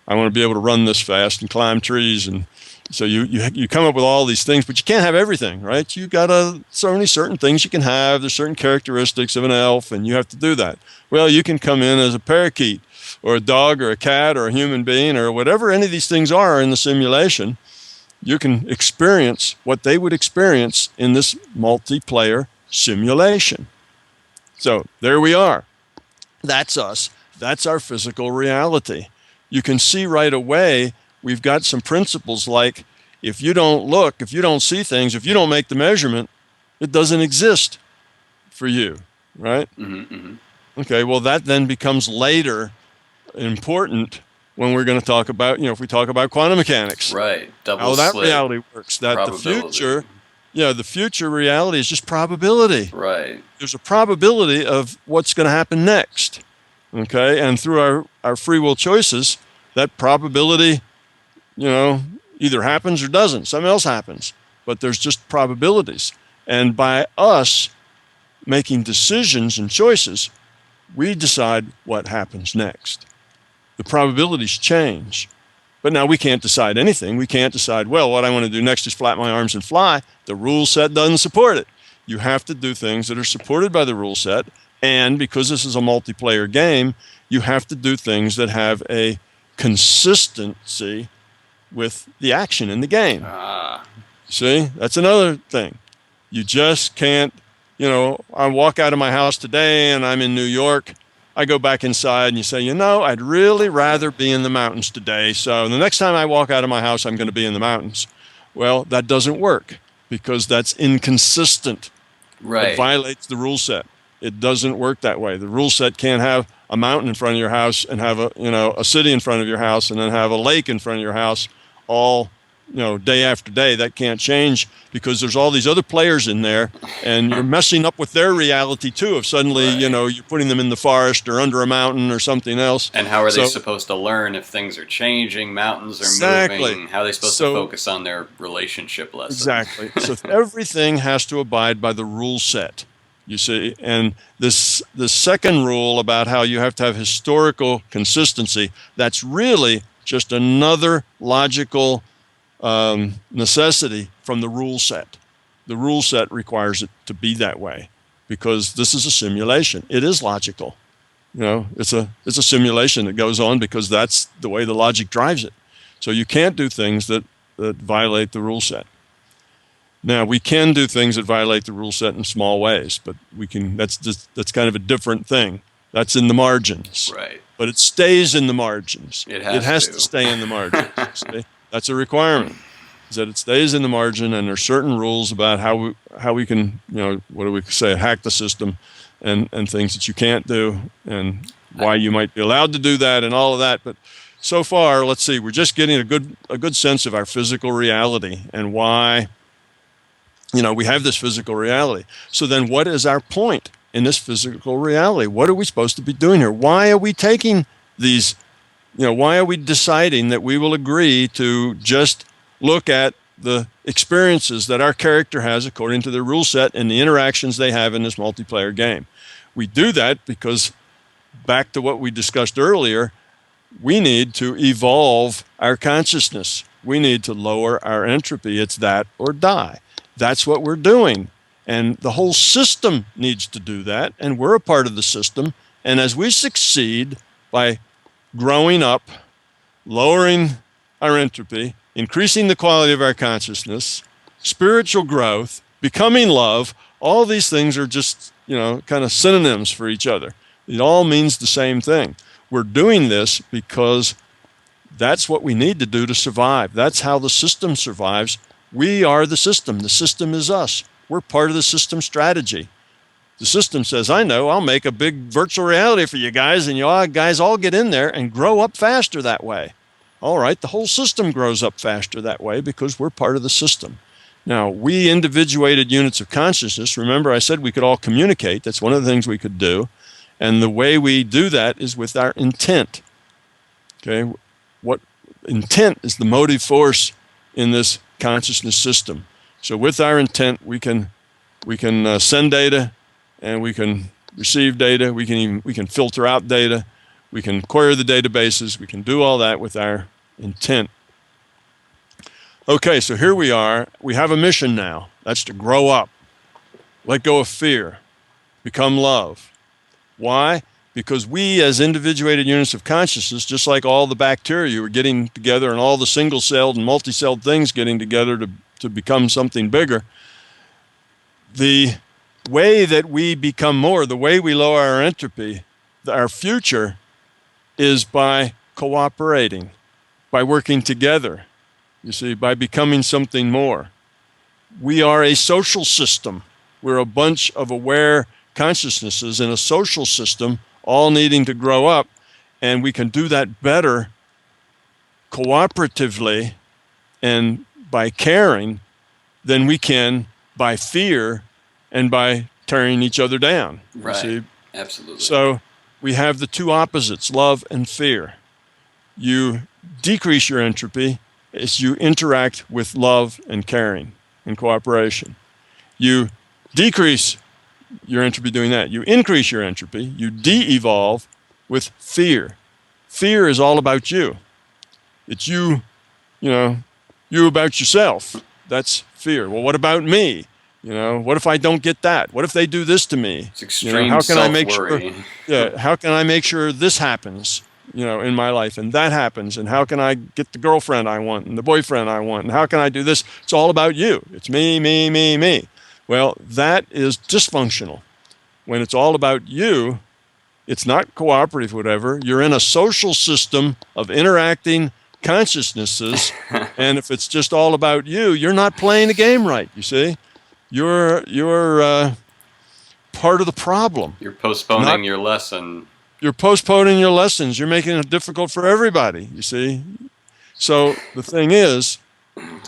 [SPEAKER 1] I want to be able to run this fast and climb trees. And so you come up with all these things, but you can't have everything, right? You got only certain things you can have. There's certain characteristics of an elf, and you have to do that. Well, you can come in as a parakeet or a dog or a cat or a human being or whatever any of these things are in the simulation. You can experience what they would experience in this multiplayer simulation. So there we are. That's us. That's our physical reality. You can see right away we've got some principles like if you don't look, if you don't see things, if you don't make the measurement, it doesn't exist for you, right? Okay, well that then becomes later important when we're going to talk about, if we talk about quantum mechanics.
[SPEAKER 2] Right.
[SPEAKER 1] How that reality works. That the future reality is just probability.
[SPEAKER 2] Right.
[SPEAKER 1] There's a probability of what's going to happen next. Okay, and through our free will choices, that probability, either happens or doesn't. Something else happens. But there's just probabilities. And by us making decisions and choices, we decide what happens next. The probabilities change. But now we can't decide anything. We can't decide, well, what I want to do next is flap my arms and fly. The rule set doesn't support it. You have to do things that are supported by the rule set. And because this is a multiplayer game, you have to do things that have a consistency with the action in the game. See, that's another thing. You just can't, I walk out of my house today and I'm in New York. I go back inside and you say, I'd really rather be in the mountains today. So the next time I walk out of my house, I'm going to be in the mountains. Well, that doesn't work because that's inconsistent.
[SPEAKER 2] Right.
[SPEAKER 1] It violates the rule set. It doesn't work that way. The rule set can't have a mountain in front of your house and have a city in front of your house and then have a lake in front of your house all, day after day. That can't change because there's all these other players in there and you're messing up with their reality too. If suddenly, you're putting them in the forest or under a mountain or something else.
[SPEAKER 2] And how are they supposed to learn if things are changing, mountains are moving? How are they supposed to focus on their relationship lesson?
[SPEAKER 1] Exactly. So everything has to abide by the rule set. You see, and the second rule about how you have to have historical consistency, that's really just another logical necessity from the rule set. The rule set requires it to be that way because this is a simulation. It is logical. It's a simulation that goes on because that's the way the logic drives it. So you can't do things that violate the rule set. Now, we can do things that violate the rule set in small ways, but that's kind of a different thing. That's in the margins.
[SPEAKER 2] Right.
[SPEAKER 1] But it stays in the margins.
[SPEAKER 2] It
[SPEAKER 1] has to stay in the margins. See? That's a requirement, is that it stays in the margin, and there's certain rules about how we can, what do we say, hack the system and things that you can't do and why you might be allowed to do that and all of that. But so far, let's see, we're just getting a good sense of our physical reality and why, we have this physical reality. So then what is our point in this physical reality? What are we supposed to be doing here? Why are we taking these, why are we deciding that we will agree to just look at the experiences that our character has according to their rule set and the interactions they have in this multiplayer game? We do that because, back to what we discussed earlier, we need to evolve our consciousness. We need to lower our entropy. It's that or die. That's what we're doing. And the whole system needs to do that, and we're a part of the system. And as we succeed by growing up, lowering our entropy, increasing the quality of our consciousness, spiritual growth, becoming love, all these things are just, kind of synonyms for each other. It all means the same thing. We're doing this because that's what we need to do to survive. That's how the system survives. We are the system. The system is us. We're part of the system strategy. The system says, I know, I'll make a big virtual reality for you guys, and you guys all get in there and grow up faster that way. All right, the whole system grows up faster that way because we're part of the system. Now, we individuated units of consciousness, remember I said we could all communicate. That's one of the things we could do. And the way we do that is with our intent. Okay, what intent is the motive force in this consciousness system. So with our intent, we can send data, and we can receive data. We can filter out data. We can query the databases. We can do all that with our intent. Okay, so here we are. We have a mission now. That's to grow up, let go of fear, become love. Why? Because we, as individuated units of consciousness, just like all the bacteria were getting together and all the single-celled and multi-celled things getting together to become something bigger, the way that we become more, the way we lower our entropy, our future is by cooperating, by working together, you see, by becoming something more. We are a social system. We're a bunch of aware consciousnesses in a social system, all needing to grow up, and we can do that better cooperatively and by caring than we can by fear and by tearing each other down.
[SPEAKER 2] Right,
[SPEAKER 1] see?
[SPEAKER 2] Absolutely.
[SPEAKER 1] So we have the two opposites, love and fear. You decrease your entropy as you interact with love and caring and cooperation. You decrease your entropy doing that. You increase your entropy. You de-evolve with fear. Fear is all about you. It's you about yourself. That's fear. Well, what about me? What if I don't get that? What if they do this to me?
[SPEAKER 2] It's extreme
[SPEAKER 1] how can
[SPEAKER 2] self-worry.
[SPEAKER 1] I make sure? How can I make sure this happens? In my life, and that happens, and how can I get the girlfriend I want and the boyfriend I want, and how can I do this? It's all about you. It's me, me, me, me. Well, that is dysfunctional. When it's all about you, it's not cooperative, whatever. You're in a social system of interacting consciousnesses, and if it's just all about you, you're not playing the game right, you see? You're part of the problem.
[SPEAKER 2] You're postponing your lesson.
[SPEAKER 1] You're postponing your lessons. You're making it difficult for everybody, you see? So the thing is,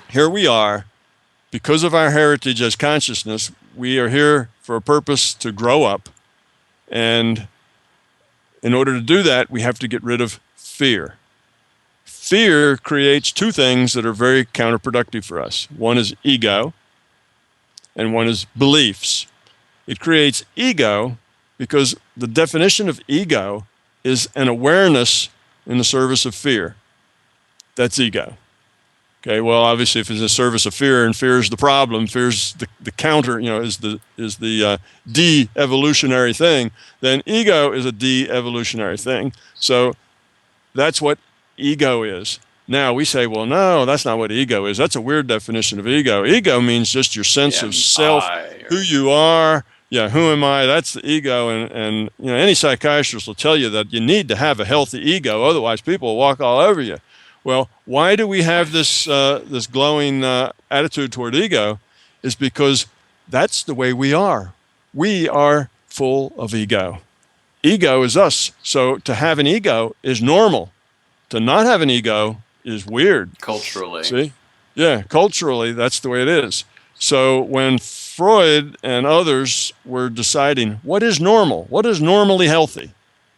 [SPEAKER 1] here we are. Because of our heritage as consciousness, we are here for a purpose to grow up. And in order to do that, we have to get rid of fear. Fear creates two things that are very counterproductive for us. One is ego, and one is beliefs. It creates ego because the definition of ego is an awareness in the service of fear. That's ego. Okay, well, obviously, if it's a service of fear, and fear is the problem, fear's the counter, is the de-evolutionary thing, then ego is a de-evolutionary thing. So that's what ego is. Now we say, well, no, that's not what ego is. That's a weird definition of ego. Ego means just your sense of self, who you are. Yeah, who am I? That's the ego. And any psychiatrist will tell you that you need to have a healthy ego, otherwise people will walk all over you. Well, why do we have this this glowing attitude toward ego? Is because that's the way we are. We are full of ego. Ego is us. So to have an ego is normal. To not have an ego is weird.
[SPEAKER 2] Culturally.
[SPEAKER 1] See? Yeah, culturally, that's the way it is. So when Freud and others were deciding what is normal, what is normally healthy,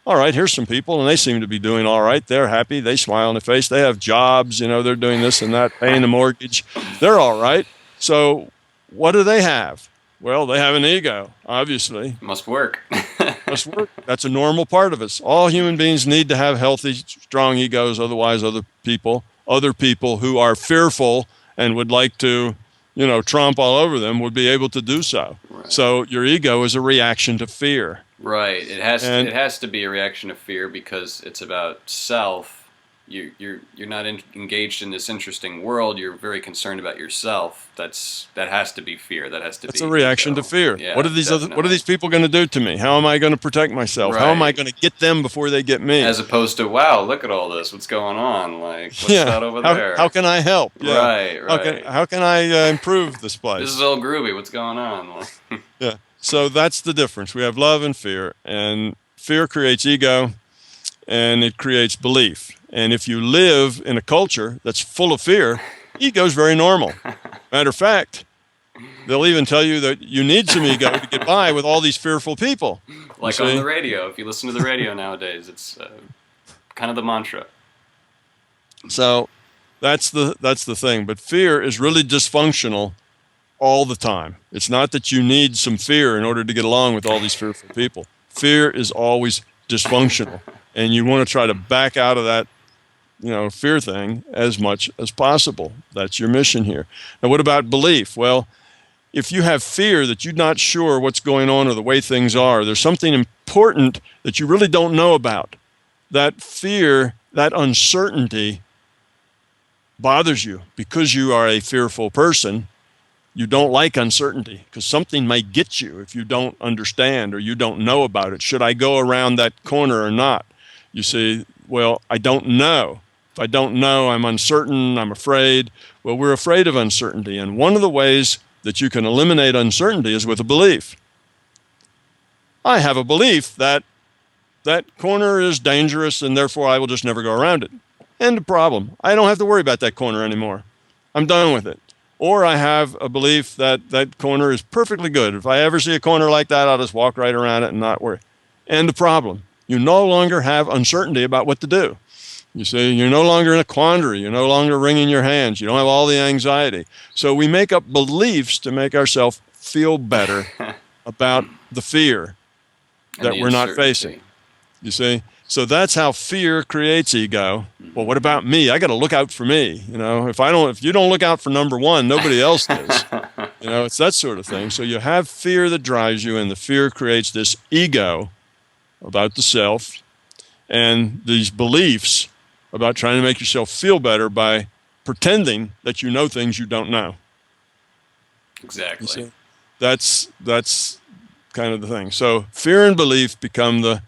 [SPEAKER 1] all right, here's some people, and they seem to be doing all right. They're happy. They smile on their face. They have jobs. They're doing this and that, paying the mortgage. They're all right. So what do they have? Well, they have an ego, obviously.
[SPEAKER 2] Must work.
[SPEAKER 1] Must work. That's a normal part of us. All human beings need to have healthy, strong egos. Otherwise, other people who are fearful and would like to, tromp all over them would be able to do so. Right. So your ego is a reaction to fear.
[SPEAKER 2] Right. It has to be a reaction to fear because it's about self. You're not engaged in this interesting world. You're very concerned about yourself. That has to be fear. That's
[SPEAKER 1] a reaction to fear.
[SPEAKER 2] Yeah,
[SPEAKER 1] what are these people going to do to me? How am I going to protect myself?
[SPEAKER 2] Right.
[SPEAKER 1] How am I going to get them before they get me?
[SPEAKER 2] As opposed to, wow, look at all this. What's going on? Like, what's that over there?
[SPEAKER 1] How can I help? Yeah.
[SPEAKER 2] Right.
[SPEAKER 1] How can I improve this place?
[SPEAKER 2] This is all groovy. What's going on?
[SPEAKER 1] Yeah. So that's the difference. We have love and fear creates ego, and it creates belief. And if you live in a culture that's full of fear, ego is very normal. Matter of fact, they'll even tell you that you need some ego to get by with all these fearful people.
[SPEAKER 2] Like on the radio. If you listen to the radio nowadays, it's kind of the mantra.
[SPEAKER 1] So that's the thing. But fear is really dysfunctional all the time. It's not that you need some fear in order to get along with all these fearful people. Fear is always dysfunctional. And you want to try to back out of that fear thing as much as possible. That's your mission here. Now, what about belief? Well, if you have fear that you're not sure what's going on or the way things are, there's something important that you really don't know about. That fear, that uncertainty bothers you because you are a fearful person. You don't like uncertainty because something may get you if you don't understand or you don't know about it. Should I go around that corner or not? You see, well, I don't know. If I don't know, I'm uncertain, I'm afraid. Well, we're afraid of uncertainty. And one of the ways that you can eliminate uncertainty is with a belief. I have a belief that that corner is dangerous and therefore I will just never go around it. End of problem. I don't have to worry about that corner anymore. I'm done with it. Or I have a belief that that corner is perfectly good. If I ever see a corner like that, I'll just walk right around it and not worry. End of problem. You no longer have uncertainty about what to do. You see, you're no longer in a quandary. You're no longer wringing your hands. You don't have all the anxiety. So we make up beliefs to make ourselves feel better about the fear that we're not facing. You see? So that's how fear creates ego. Well, what about me? I got to look out for me. If you don't look out for number one, nobody else does. It's that sort of thing. So you have fear that drives you, and the fear creates this ego about the self and these beliefs about trying to make yourself feel better by pretending that you know things you don't know.
[SPEAKER 2] Exactly.
[SPEAKER 1] That's kind of the thing. So fear and belief become the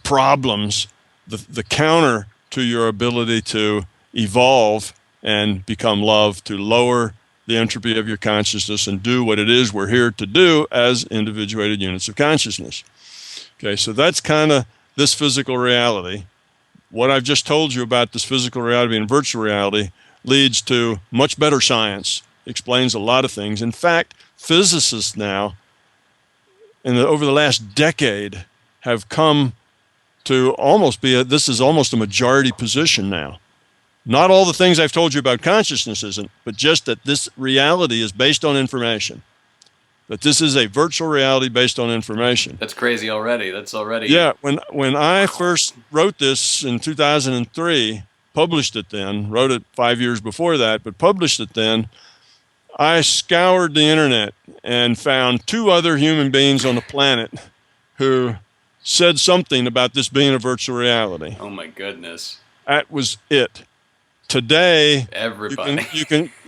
[SPEAKER 1] problems, the counter to your ability to evolve and become love, to lower the entropy of your consciousness and do what it is we're here to do as individuated units of consciousness. Okay, so that's kind of this physical reality. What I've just told you about this physical reality and virtual reality leads to much better science, explains a lot of things. In fact, physicists now, over the last decade, have come to almost this is almost a majority position now. Not all the things I've told you about consciousness isn't, but just that this reality is based on information. That this is a virtual reality based on information.
[SPEAKER 2] That's crazy already. That's already...
[SPEAKER 1] Yeah, when I first wrote this in 2003, published it then, wrote it 5 years before that, but published it then, I scoured the internet and found 2 other human beings on the planet who said something about this being a virtual reality.
[SPEAKER 2] Oh my goodness.
[SPEAKER 1] That was it. Today,
[SPEAKER 2] everybody.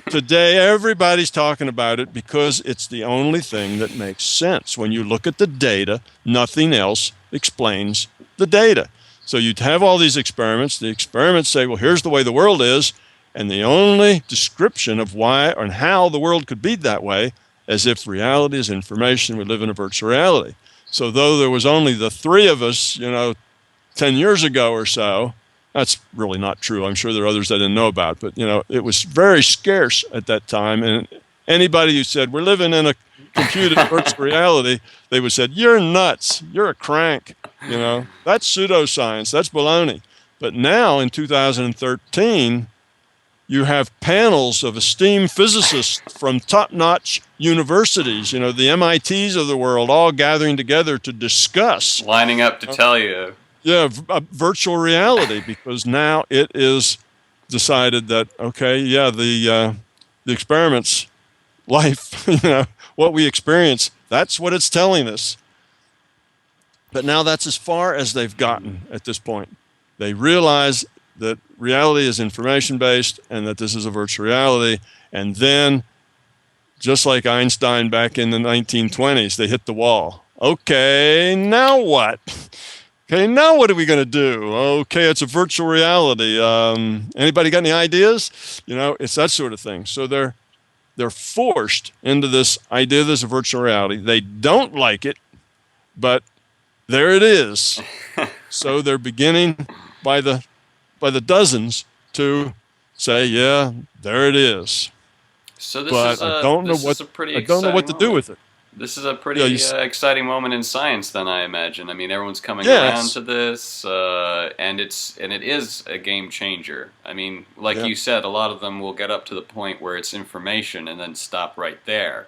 [SPEAKER 1] Today, everybody's talking about it because it's the only thing that makes sense. When you look at the data, nothing else explains the data. So you'd have all these experiments. The experiments say, well, here's the way the world is. And the only description of why and how the world could be that way, as if reality is information, we live in a virtual reality. So though there was only the 3 of us, 10 years ago or so, that's really not true. I'm sure there are others I didn't know about, but it was very scarce at that time. And anybody who said we're living in a computed virtual reality, they would said, "You're nuts. You're a crank. That's pseudoscience. That's baloney." But now in 2013, you have panels of esteemed physicists from top-notch universities, the MITs of the world, all gathering together to discuss,
[SPEAKER 2] lining up to tell you.
[SPEAKER 1] Yeah, virtual reality, because now it is decided that, okay, the experiments, life, what we experience, that's what it's telling us. But now that's as far as they've gotten at this point. They realize that reality is information-based and that this is a virtual reality. And then, just like Einstein back in the 1920s, they hit the wall. Okay, now what? Okay, now what are we going to do? Okay, it's a virtual reality. Anybody got any ideas? It's that sort of thing. So they're forced into this idea there's a virtual reality. They don't like it, but there it is. So they're beginning by the dozens to say, yeah, there it is.
[SPEAKER 2] So
[SPEAKER 1] I don't know what to do with it.
[SPEAKER 2] This is a pretty exciting moment in science, then, I imagine. I mean, everyone's coming around to this, and it is a game changer. I mean, like you said, a lot of them will get up to the point where it's information and then stop right there.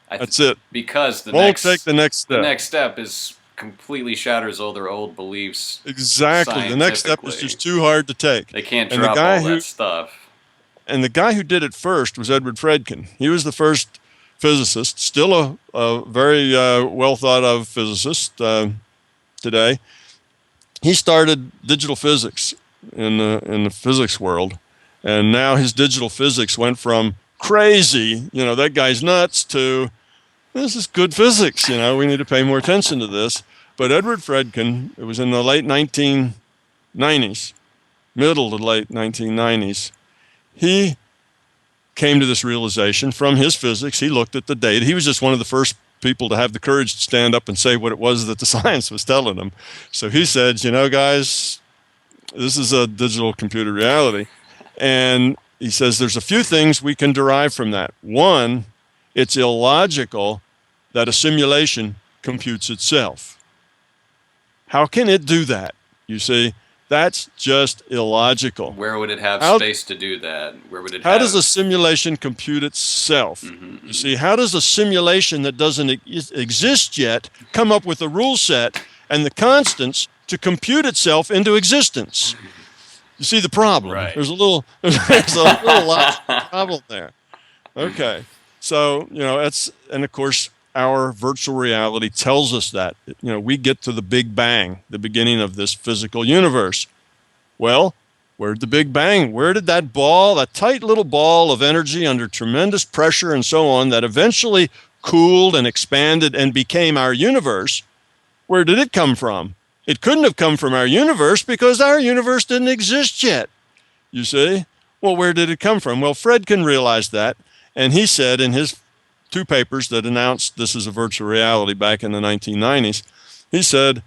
[SPEAKER 1] That's it.
[SPEAKER 2] Because
[SPEAKER 1] take the next step.
[SPEAKER 2] The next step is completely shatters all their old beliefs.
[SPEAKER 1] Exactly. The next step is just too hard to take.
[SPEAKER 2] They can't drop all that stuff.
[SPEAKER 1] And the guy who did it first was Edward Fredkin. He was the first physicist, still a very well thought of physicist today. He started digital physics in the physics world, and now his digital physics went from crazy, that guy's nuts, to this is good physics. We need to pay more attention to this. But Edward Fredkin, it was in the late 1990s, middle to late 1990s, he came to this realization from his physics. He looked at the data. He was just one of the first people to have the courage to stand up and say what it was that the science was telling him. So he said, guys, this is a digital computer reality. And he says there's a few things we can derive from that. One, it's illogical that a simulation computes itself. How can it do that? You see, that's just illogical.
[SPEAKER 2] Where would it have space to do that?
[SPEAKER 1] How does a simulation compute itself? Mm-hmm. You see, how does a simulation that doesn't exist yet come up with a rule set and the constants to compute itself into existence? You see the problem?
[SPEAKER 2] Right.
[SPEAKER 1] There's a little lot of problem there. Okay. So, and of course, our virtual reality tells us that. We get to the Big Bang, the beginning of this physical universe. Well, where did the Big Bang, where did that tight little ball of energy under tremendous pressure and so on, that eventually cooled and expanded and became our universe, where did it come from? It couldn't have come from our universe because our universe didn't exist yet. You see? Well, where did it come from? Well, Fredkin realized that, and he said in his 2 papers that announced this is a virtual reality back in the 1990s, he said,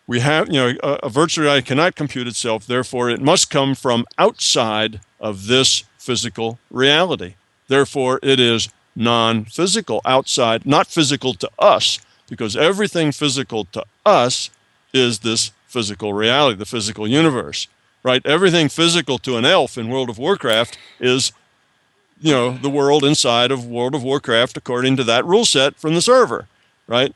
[SPEAKER 1] we have, a virtual reality cannot compute itself, therefore it must come from outside of this physical reality. Therefore, it is non-physical, outside, not physical to us, because everything physical to us is this physical reality, the physical universe, right? Everything physical to an elf in World of Warcraft is the world inside of World of Warcraft according to that rule set from the server, right?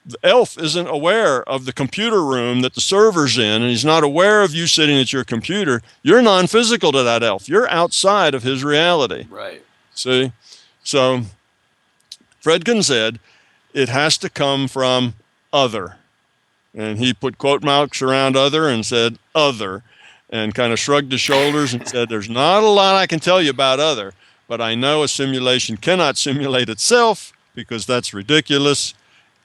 [SPEAKER 1] the elf isn't aware of the computer room that the server's in, and he's not aware of you sitting at your computer, you're non-physical to that elf. You're outside of his reality.
[SPEAKER 2] Right.
[SPEAKER 1] See? So Fredkin said it has to come from other. And he put quote marks around other and said other, and kind of shrugged his shoulders and said, there's not a lot I can tell you about other, but I know a simulation cannot simulate itself because that's ridiculous.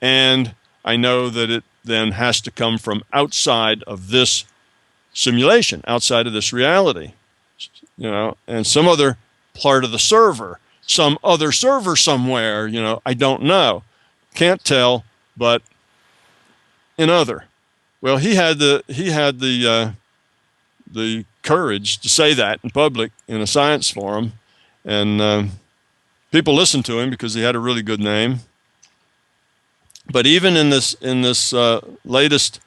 [SPEAKER 1] And I know that it then has to come from outside of this simulation, outside of this reality, and some other part of the server, some other server somewhere, I don't know. Can't tell, but in other. Well, he had the courage to say that in public in a science forum, and people listened to him because he had a really good name. But even in this latest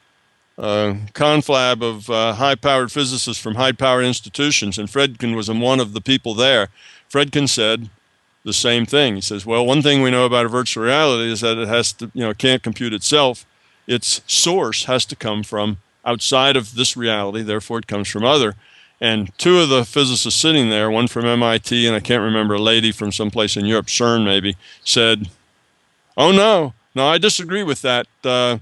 [SPEAKER 1] conflab of high-powered physicists from high-powered institutions, and Fredkin was one of the people there, Fredkin said the same thing. He says, well, one thing we know about a virtual reality is that it has to, can't compute itself. Its source has to come from outside of this reality, therefore it comes from other. And two of the physicists sitting there, one from MIT and I can't remember, a lady from someplace in Europe, CERN maybe, said, oh no, I disagree with that. And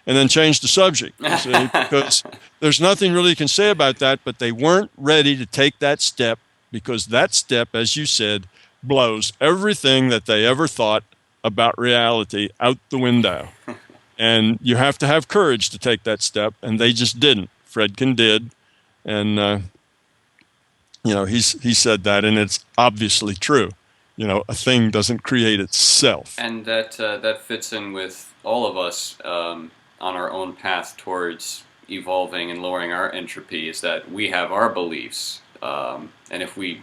[SPEAKER 1] then changed the subject, see, because there's nothing really you can say about that, but they weren't ready to take that step because that step, as you said, blows everything that they ever thought about reality out the window. And you have to have courage to take that step, and they just didn't. Fredkin did, and he said that, and it's obviously true. A thing doesn't create itself.
[SPEAKER 2] And that fits in with all of us on our own path towards evolving and lowering our entropy, is that we have our beliefs, and if we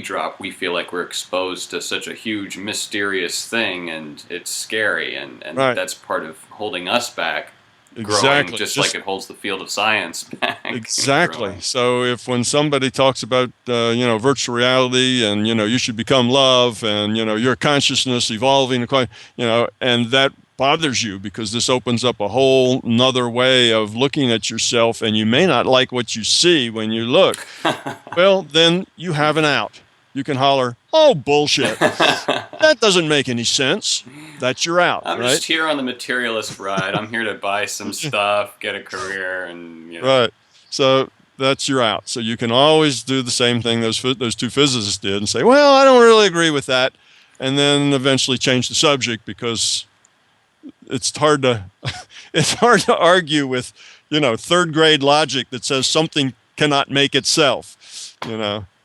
[SPEAKER 2] drop, we feel like we're exposed to such a huge mysterious thing, and it's scary, and
[SPEAKER 1] right.
[SPEAKER 2] That's part of holding us back.
[SPEAKER 1] Exactly.
[SPEAKER 2] Growing, just like it holds the field of science back.
[SPEAKER 1] Exactly. So when somebody talks about virtual reality and you should become love and your consciousness evolving, and that bothers you because this opens up a whole nother way of looking at yourself, and you may not like what you see when you look. Well, then you have an out. You can holler, oh, bullshit. That doesn't make any sense. That's your out,
[SPEAKER 2] I'm
[SPEAKER 1] right?
[SPEAKER 2] just here on the materialist ride. I'm here to buy some stuff, get a career, and
[SPEAKER 1] Right. So that's your out. So you can always do the same thing those two physicists did and say, well, I don't really agree with that, and then eventually change the subject because it's hard to argue with third grade logic that says something cannot make itself.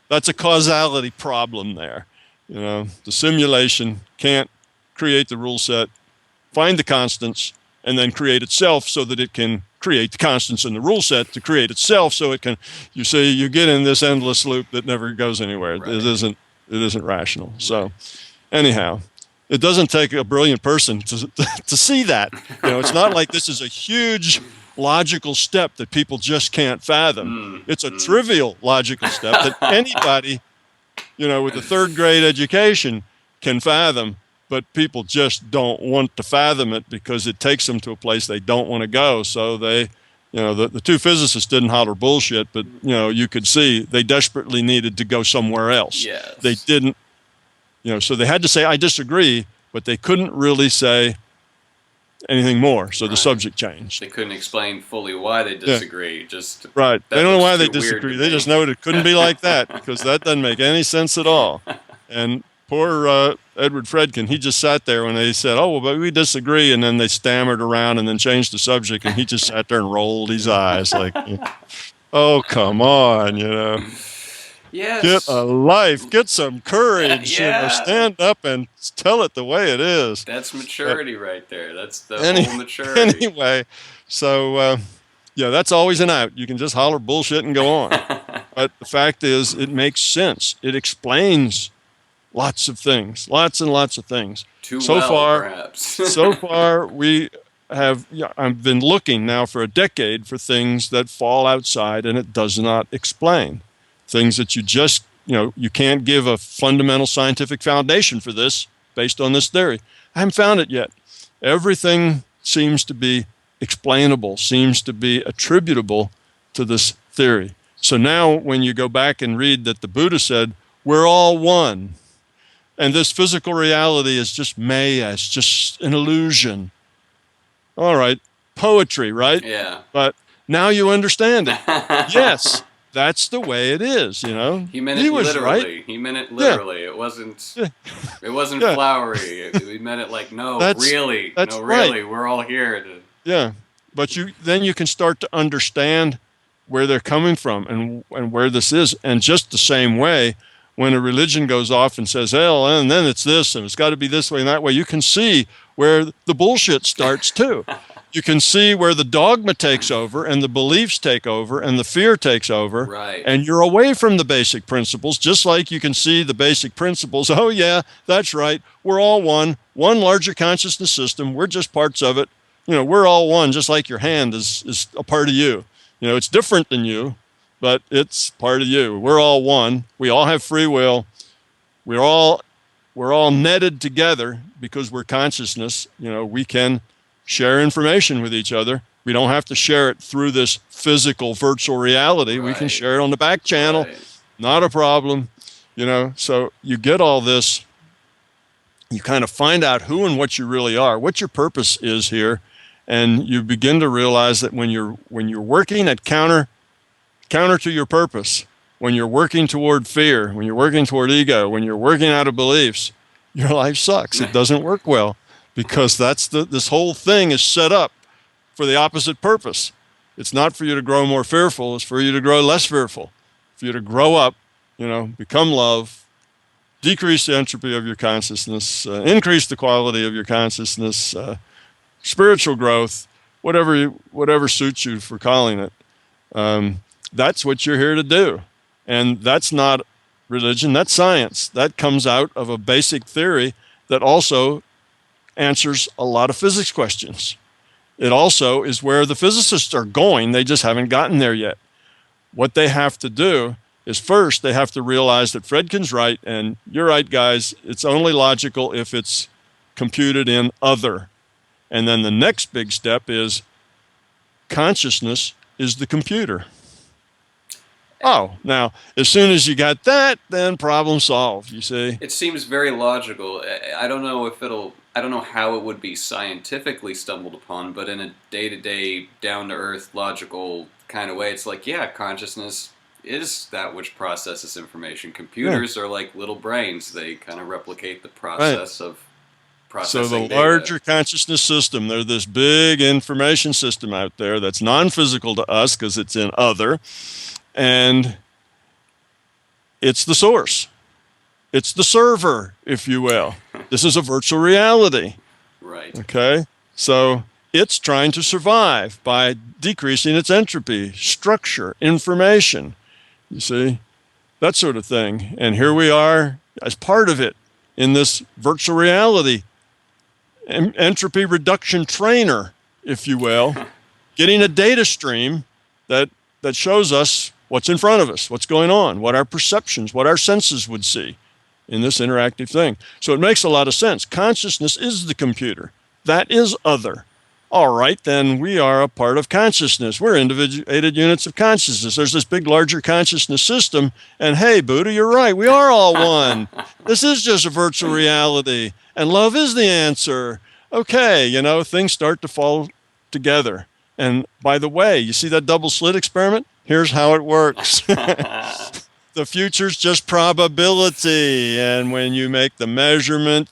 [SPEAKER 1] That's a causality problem there. The simulation can't create the rule set, find the constants, and then create itself so that it can create the constants in the rule set to create itself so it can, you get in this endless loop that never goes anywhere. Right. It isn't rational. So anyhow, it doesn't take a brilliant person to see that. It's not like this is a huge logical step that people just can't fathom. It's a trivial logical step that anybody, with a third grade education can fathom, but people just don't want to fathom it because it takes them to a place they don't want to go. So they, the two physicists didn't holler bullshit, but, you could see they desperately needed to go somewhere else.
[SPEAKER 2] Yes.
[SPEAKER 1] They didn't, so they had to say, I disagree, but they couldn't really say anything more, so the subject changed.
[SPEAKER 2] They couldn't explain fully why they disagree. Yeah. Just
[SPEAKER 1] right. They don't know why they disagree. They just know it couldn't be like that because that doesn't make any sense at all. And poor Edward Fredkin, he just sat there when they said, oh, well, but we disagree, and then they stammered around and then changed the subject, and he just sat there and rolled his eyes like, oh, come on,
[SPEAKER 2] Yes.
[SPEAKER 1] Get a life. Get some courage. Yeah. Stand up and tell it the way it is.
[SPEAKER 2] That's maturity right there. That's the whole maturity.
[SPEAKER 1] Anyway, so, that's always an out. You can just holler bullshit and go on. But the fact is, it makes sense. It explains lots of things, lots and lots of things.
[SPEAKER 2] Perhaps.
[SPEAKER 1] So far, I've been looking now for a decade for things that fall outside and it does not explain. Things that you just, you can't give a fundamental scientific foundation for this. based on this theory. I haven't found it yet. Everything seems to be explainable, seems to be attributable to this theory. So now when you go back and read that the Buddha said, we're all one, and this physical reality is just maya, it's just an illusion. All right, poetry, right?
[SPEAKER 2] Yeah.
[SPEAKER 1] But now you understand it. Yes, that's the way it is, you know.
[SPEAKER 2] He meant it literally.
[SPEAKER 1] Right.
[SPEAKER 2] He meant it literally. Yeah. It wasn't flowery. He meant it like, no, really.
[SPEAKER 1] That's
[SPEAKER 2] no, really,
[SPEAKER 1] right.
[SPEAKER 2] We're all here to...
[SPEAKER 1] Yeah. But then you can start to understand where they're coming from and where this is. And just the same way, when a religion goes off and says, hell, and then it's this, and it's got to be this way and that way, you can see where the bullshit starts too. You can see where the dogma takes over and the beliefs take over and the fear takes over.
[SPEAKER 2] Right.
[SPEAKER 1] And you're away from the basic principles, just like you can see the basic principles. Oh, yeah, that's right. We're all one larger consciousness system. We're just parts of it. You know, we're all one, just like your hand is a part of you. You know, it's different than you, but it's part of you. We're all one. We all have free will. We're all netted together because we're consciousness. You know, we can share information with each other. We don't have to share it through this physical virtual reality. Right. We can share it on the back channel. Right. Not a problem. You know, so you get all this. You kind of find out who and what you really are, what your purpose is here. And you begin to realize that when you're working at counter to your purpose, when you're working toward fear, when you're working toward ego, when you're working out of beliefs, your life sucks. It doesn't work well because this whole thing is set up for the opposite purpose. It's not for you to grow more fearful. It's for you to grow less fearful. For you to grow up, you know, become love, decrease the entropy of your consciousness, increase the quality of your consciousness, spiritual growth, whatever suits you for calling it. That's what you're here to do. And that's not religion, that's science. That comes out of a basic theory that also answers a lot of physics questions. It also is where the physicists are going. They just haven't gotten there yet. What they have to do is first they have to realize that Fredkin's right, and you're right, guys. It's only logical if it's computed in other. And then the next big step is consciousness is the computer. Oh, now, as soon as you got that, then problem solved, you see.
[SPEAKER 2] It seems very logical. I don't know how it would be scientifically stumbled upon, but in a day-to-day, down-to-earth, logical kind of way, it's like, yeah, consciousness is that which processes information. Computers are like little brains. They kind of replicate the process of processing
[SPEAKER 1] So the
[SPEAKER 2] data.
[SPEAKER 1] larger consciousness system, they're this big information system out there that's non-physical to us because it's in other, and it's the source. It's the server, if you will. This is a virtual reality.
[SPEAKER 2] Right.
[SPEAKER 1] Okay? So it's trying to survive by decreasing its entropy, structure, information. You see? That sort of thing. And here we are as part of it in this virtual reality entropy reduction trainer, if you will, getting a data stream that shows us what's in front of us, what's going on, what our perceptions, what our senses would see in this interactive thing. So it makes a lot of sense. Consciousness is the computer. That is other. All right, then we are a part of consciousness. We're individuated units of consciousness. There's this big, larger consciousness system. And hey, Buddha, you're right. We are all one. This is just a virtual reality. And love is the answer. Okay, you know, things start to fall together. And by the way, you see that double slit experiment? Here's how it works. The future's just probability. And when you make the measurement,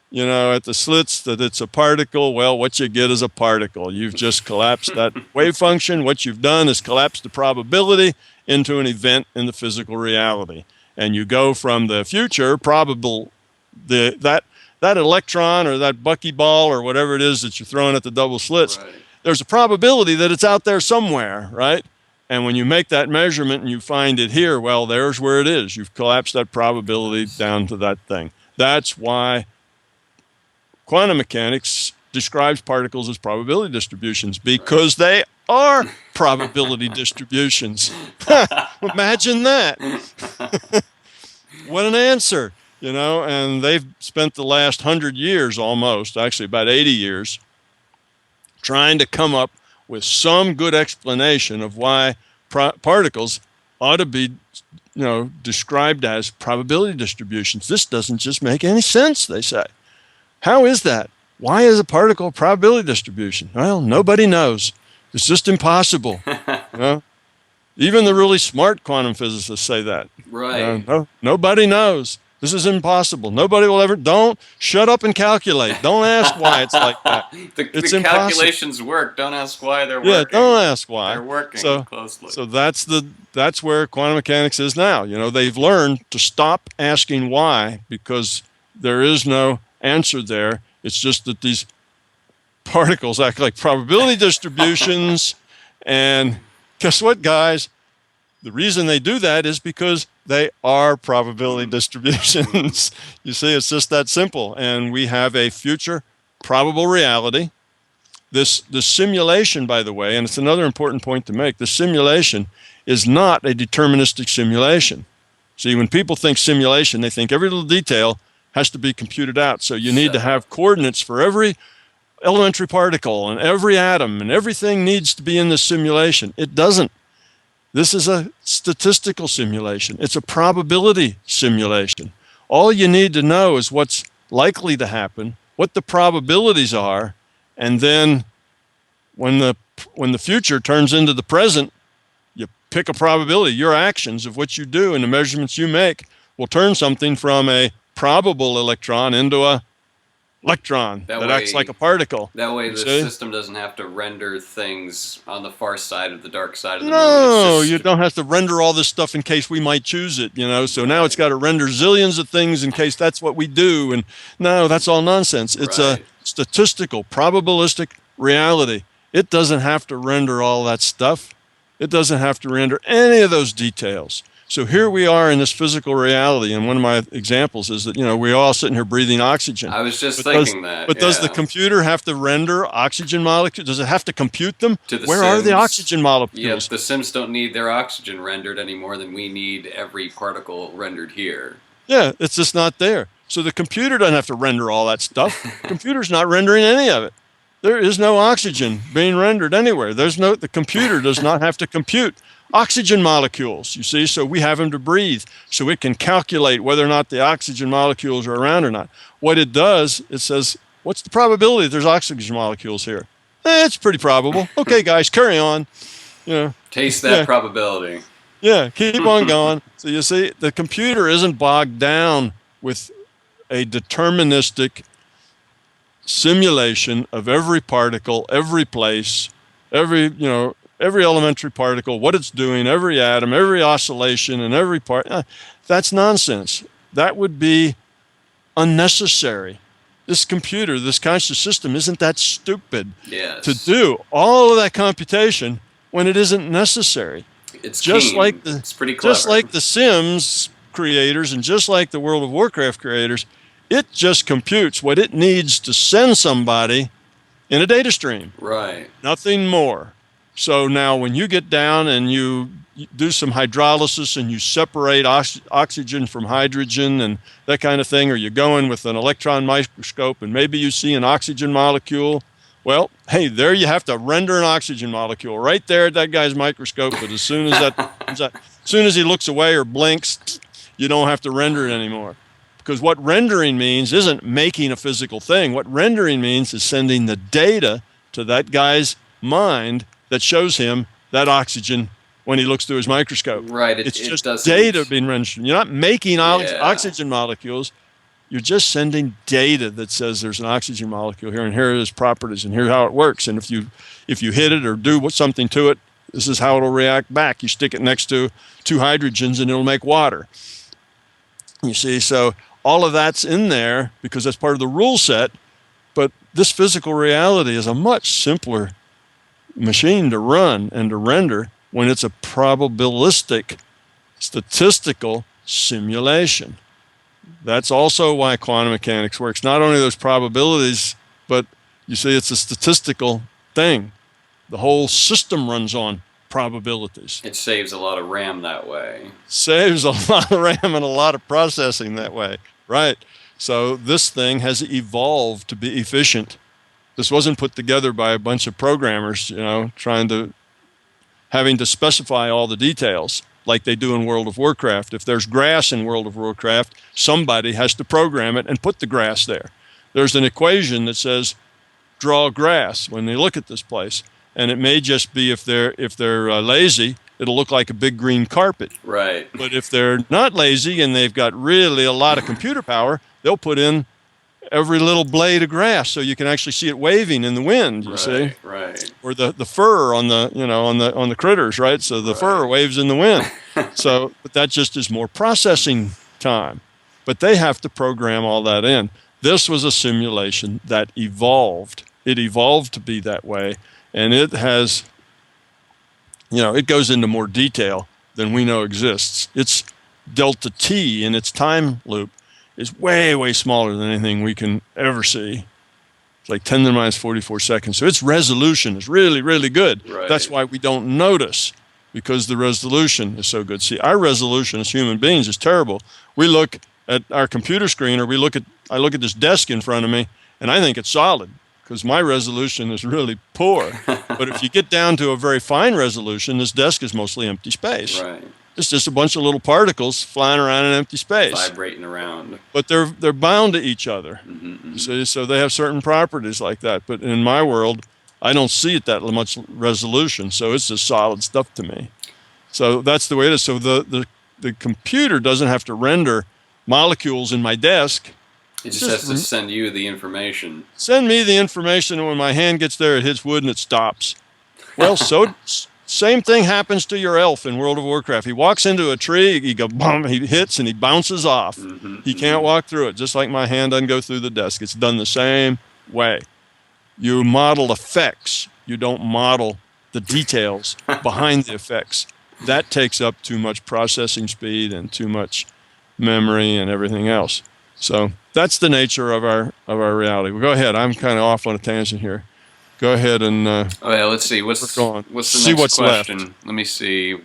[SPEAKER 1] you know, at the slits that it's a particle, well, what you get is a particle. You've just collapsed that wave function. What you've done is collapsed the probability into an event in the physical reality. And you go from the future probable, that electron or that buckyball or whatever it is that you're throwing at the double slits, right. There's a probability that it's out there somewhere, right? And when you make that measurement and you find it here, well, there's where it is. You've collapsed that probability down to that thing. That's why quantum mechanics describes particles as probability distributions, because they are probability distributions. Imagine that. What an answer. and they've spent the last 100 years almost, actually about 80 years, trying to come up with some good explanation of why particles ought to be, described as probability distributions. This doesn't just make any sense, they say. How is that? Why is a particle a probability distribution? Well, nobody knows. It's just impossible. Even the really smart quantum physicists say that.
[SPEAKER 2] Right.
[SPEAKER 1] Nobody knows. This is impossible. Nobody will ever. Don't shut up and calculate. Don't ask why it's like that.
[SPEAKER 2] The calculations work. Don't ask why they're working.
[SPEAKER 1] Yeah, don't ask why.
[SPEAKER 2] They're working closely.
[SPEAKER 1] So that's where quantum mechanics is now. They've learned to stop asking why because there is no answer there. It's just that these particles act like probability distributions. And guess what, guys? The reason they do that is because they are probability distributions. You see, it's just that simple. And we have a future probable reality. This simulation, by the way, and it's another important point to make, the simulation is not a deterministic simulation. See, when people think simulation, they think every little detail has to be computed out. So you need to have coordinates for every elementary particle and every atom, and everything needs to be in the simulation. It doesn't. This is a statistical simulation. It's a probability simulation. All you need to know is what's likely to happen, what the probabilities are, and then when the future turns into the present, you pick a probability. Your actions of what you do and the measurements you make will turn something from a probable electron into a electron that acts like a particle.
[SPEAKER 2] That way the system doesn't have to render things on the far side of the dark side of the moon.
[SPEAKER 1] No, you don't have to render all this stuff in case we might choose it, So now it's got to render zillions of things in case that's what we do. And no, that's all nonsense. It's a statistical, probabilistic reality. It doesn't have to render all that stuff. It doesn't have to render any of those details. So here we are in this physical reality, and one of my examples is that, we're all sitting here breathing oxygen.
[SPEAKER 2] I was just thinking that.
[SPEAKER 1] But does the computer have to render oxygen molecules? Does it have to compute them? Where
[SPEAKER 2] Sims,
[SPEAKER 1] are the oxygen molecules?
[SPEAKER 2] Yeah, the Sims don't need their oxygen rendered any more than we need every particle rendered here.
[SPEAKER 1] Yeah, it's just not there. So the computer doesn't have to render all that stuff. The computer's not rendering any of it. There is no oxygen being rendered anywhere. The computer does not have to compute oxygen molecules, you see, so we have them to breathe, so it can calculate whether or not the oxygen molecules are around or not. What it does, it says, what's the probability that there's oxygen molecules here? It's pretty probable. Okay, guys, carry on.
[SPEAKER 2] Taste that probability.
[SPEAKER 1] Yeah, keep on going. So you see, the computer isn't bogged down with a deterministic simulation of every particle, every place, every elementary particle, what it's doing, every atom, every oscillation, and every part. That's nonsense. That would be unnecessary. This computer, this conscious system, isn't that stupid to do all of that computation when it isn't necessary.
[SPEAKER 2] It's
[SPEAKER 1] pretty clever. Just like the Sims creators and just like the World of Warcraft creators, it just computes what it needs to send somebody in a data stream.
[SPEAKER 2] Right.
[SPEAKER 1] Nothing more. So now when you get down and you do some hydrolysis and you separate oxygen from hydrogen and that kind of thing, or you go in with an electron microscope and maybe you see an oxygen molecule, well, hey, there you have to render an oxygen molecule right there at that guy's microscope. But as soon as he looks away or blinks, you don't have to render it anymore. Because what rendering means isn't making a physical thing. What rendering means is sending the data to that guy's mind that shows him that oxygen when he looks through his microscope.
[SPEAKER 2] Right.
[SPEAKER 1] It's just data being rendered. You're not making oxygen molecules. You're just sending data that says there's an oxygen molecule here, and here are its properties, and here's how it works. And if you hit it or do something to it, this is how it'll react back. You stick it next to two hydrogens, and it'll make water. You see, so all of that's in there because that's part of the rule set. But this physical reality is a much simpler machine to run and to render when it's a probabilistic statistical simulation. That's also why quantum mechanics works. Not only those probabilities, but you see it's a statistical thing. The whole system runs on probabilities.
[SPEAKER 2] It saves a lot of RAM that way.
[SPEAKER 1] Saves a lot of RAM and a lot of processing that way. Right. So this thing has evolved to be efficient. This wasn't put together by a bunch of programmers, having to specify all the details like they do in World of Warcraft. If there's grass in World of Warcraft, somebody has to program it and put the grass there. There's an equation that says draw grass when they look at this place, and it may just be if they're lazy, it'll look like a big green carpet.
[SPEAKER 2] Right.
[SPEAKER 1] But if they're not lazy and they've got really a lot of computer power, they'll put in every little blade of grass so you can actually see it waving in the wind, you see?
[SPEAKER 2] Right.
[SPEAKER 1] Or the fur on the on the critters, right? So the fur waves in the wind. But that just is more processing time. But they have to program all that in. This was a simulation that evolved. It evolved to be that way, and it has, it goes into more detail than we know exists. Its delta T in its time loop is way, way smaller than anything we can ever see. It's like 10 to the minus 44 seconds. So its resolution is really, really good.
[SPEAKER 2] Right.
[SPEAKER 1] That's why we don't notice, because the resolution is so good. See, our resolution as human beings is terrible. We look at our computer screen, or I look at this desk in front of me, and I think it's solid because my resolution is really poor. But if you get down to a very fine resolution, this desk is mostly empty space.
[SPEAKER 2] Right.
[SPEAKER 1] It's just a bunch of little particles flying around in empty space.
[SPEAKER 2] Vibrating around.
[SPEAKER 1] But they're bound to each other.
[SPEAKER 2] Mm-hmm.
[SPEAKER 1] So they have certain properties like that. But in my world, I don't see it that much resolution. So it's just solid stuff to me. So that's the way it is. So the computer doesn't have to render molecules in my desk.
[SPEAKER 2] It just has to send you the information.
[SPEAKER 1] Send me the information, and when my hand gets there, it hits wood and it stops. Well, same thing happens to your elf in World of Warcraft. He walks into a tree, he hits, and he bounces off. He can't walk through it, just like my hand doesn't go through the desk. It's done the same way. You model effects. You don't model the details behind the effects. That takes up too much processing speed and too much memory and everything else. So that's the nature of our reality. Well, go ahead. I'm kind of off on a tangent here. Go ahead and
[SPEAKER 2] let's see. What's the next question?
[SPEAKER 1] left.
[SPEAKER 2] Let me see.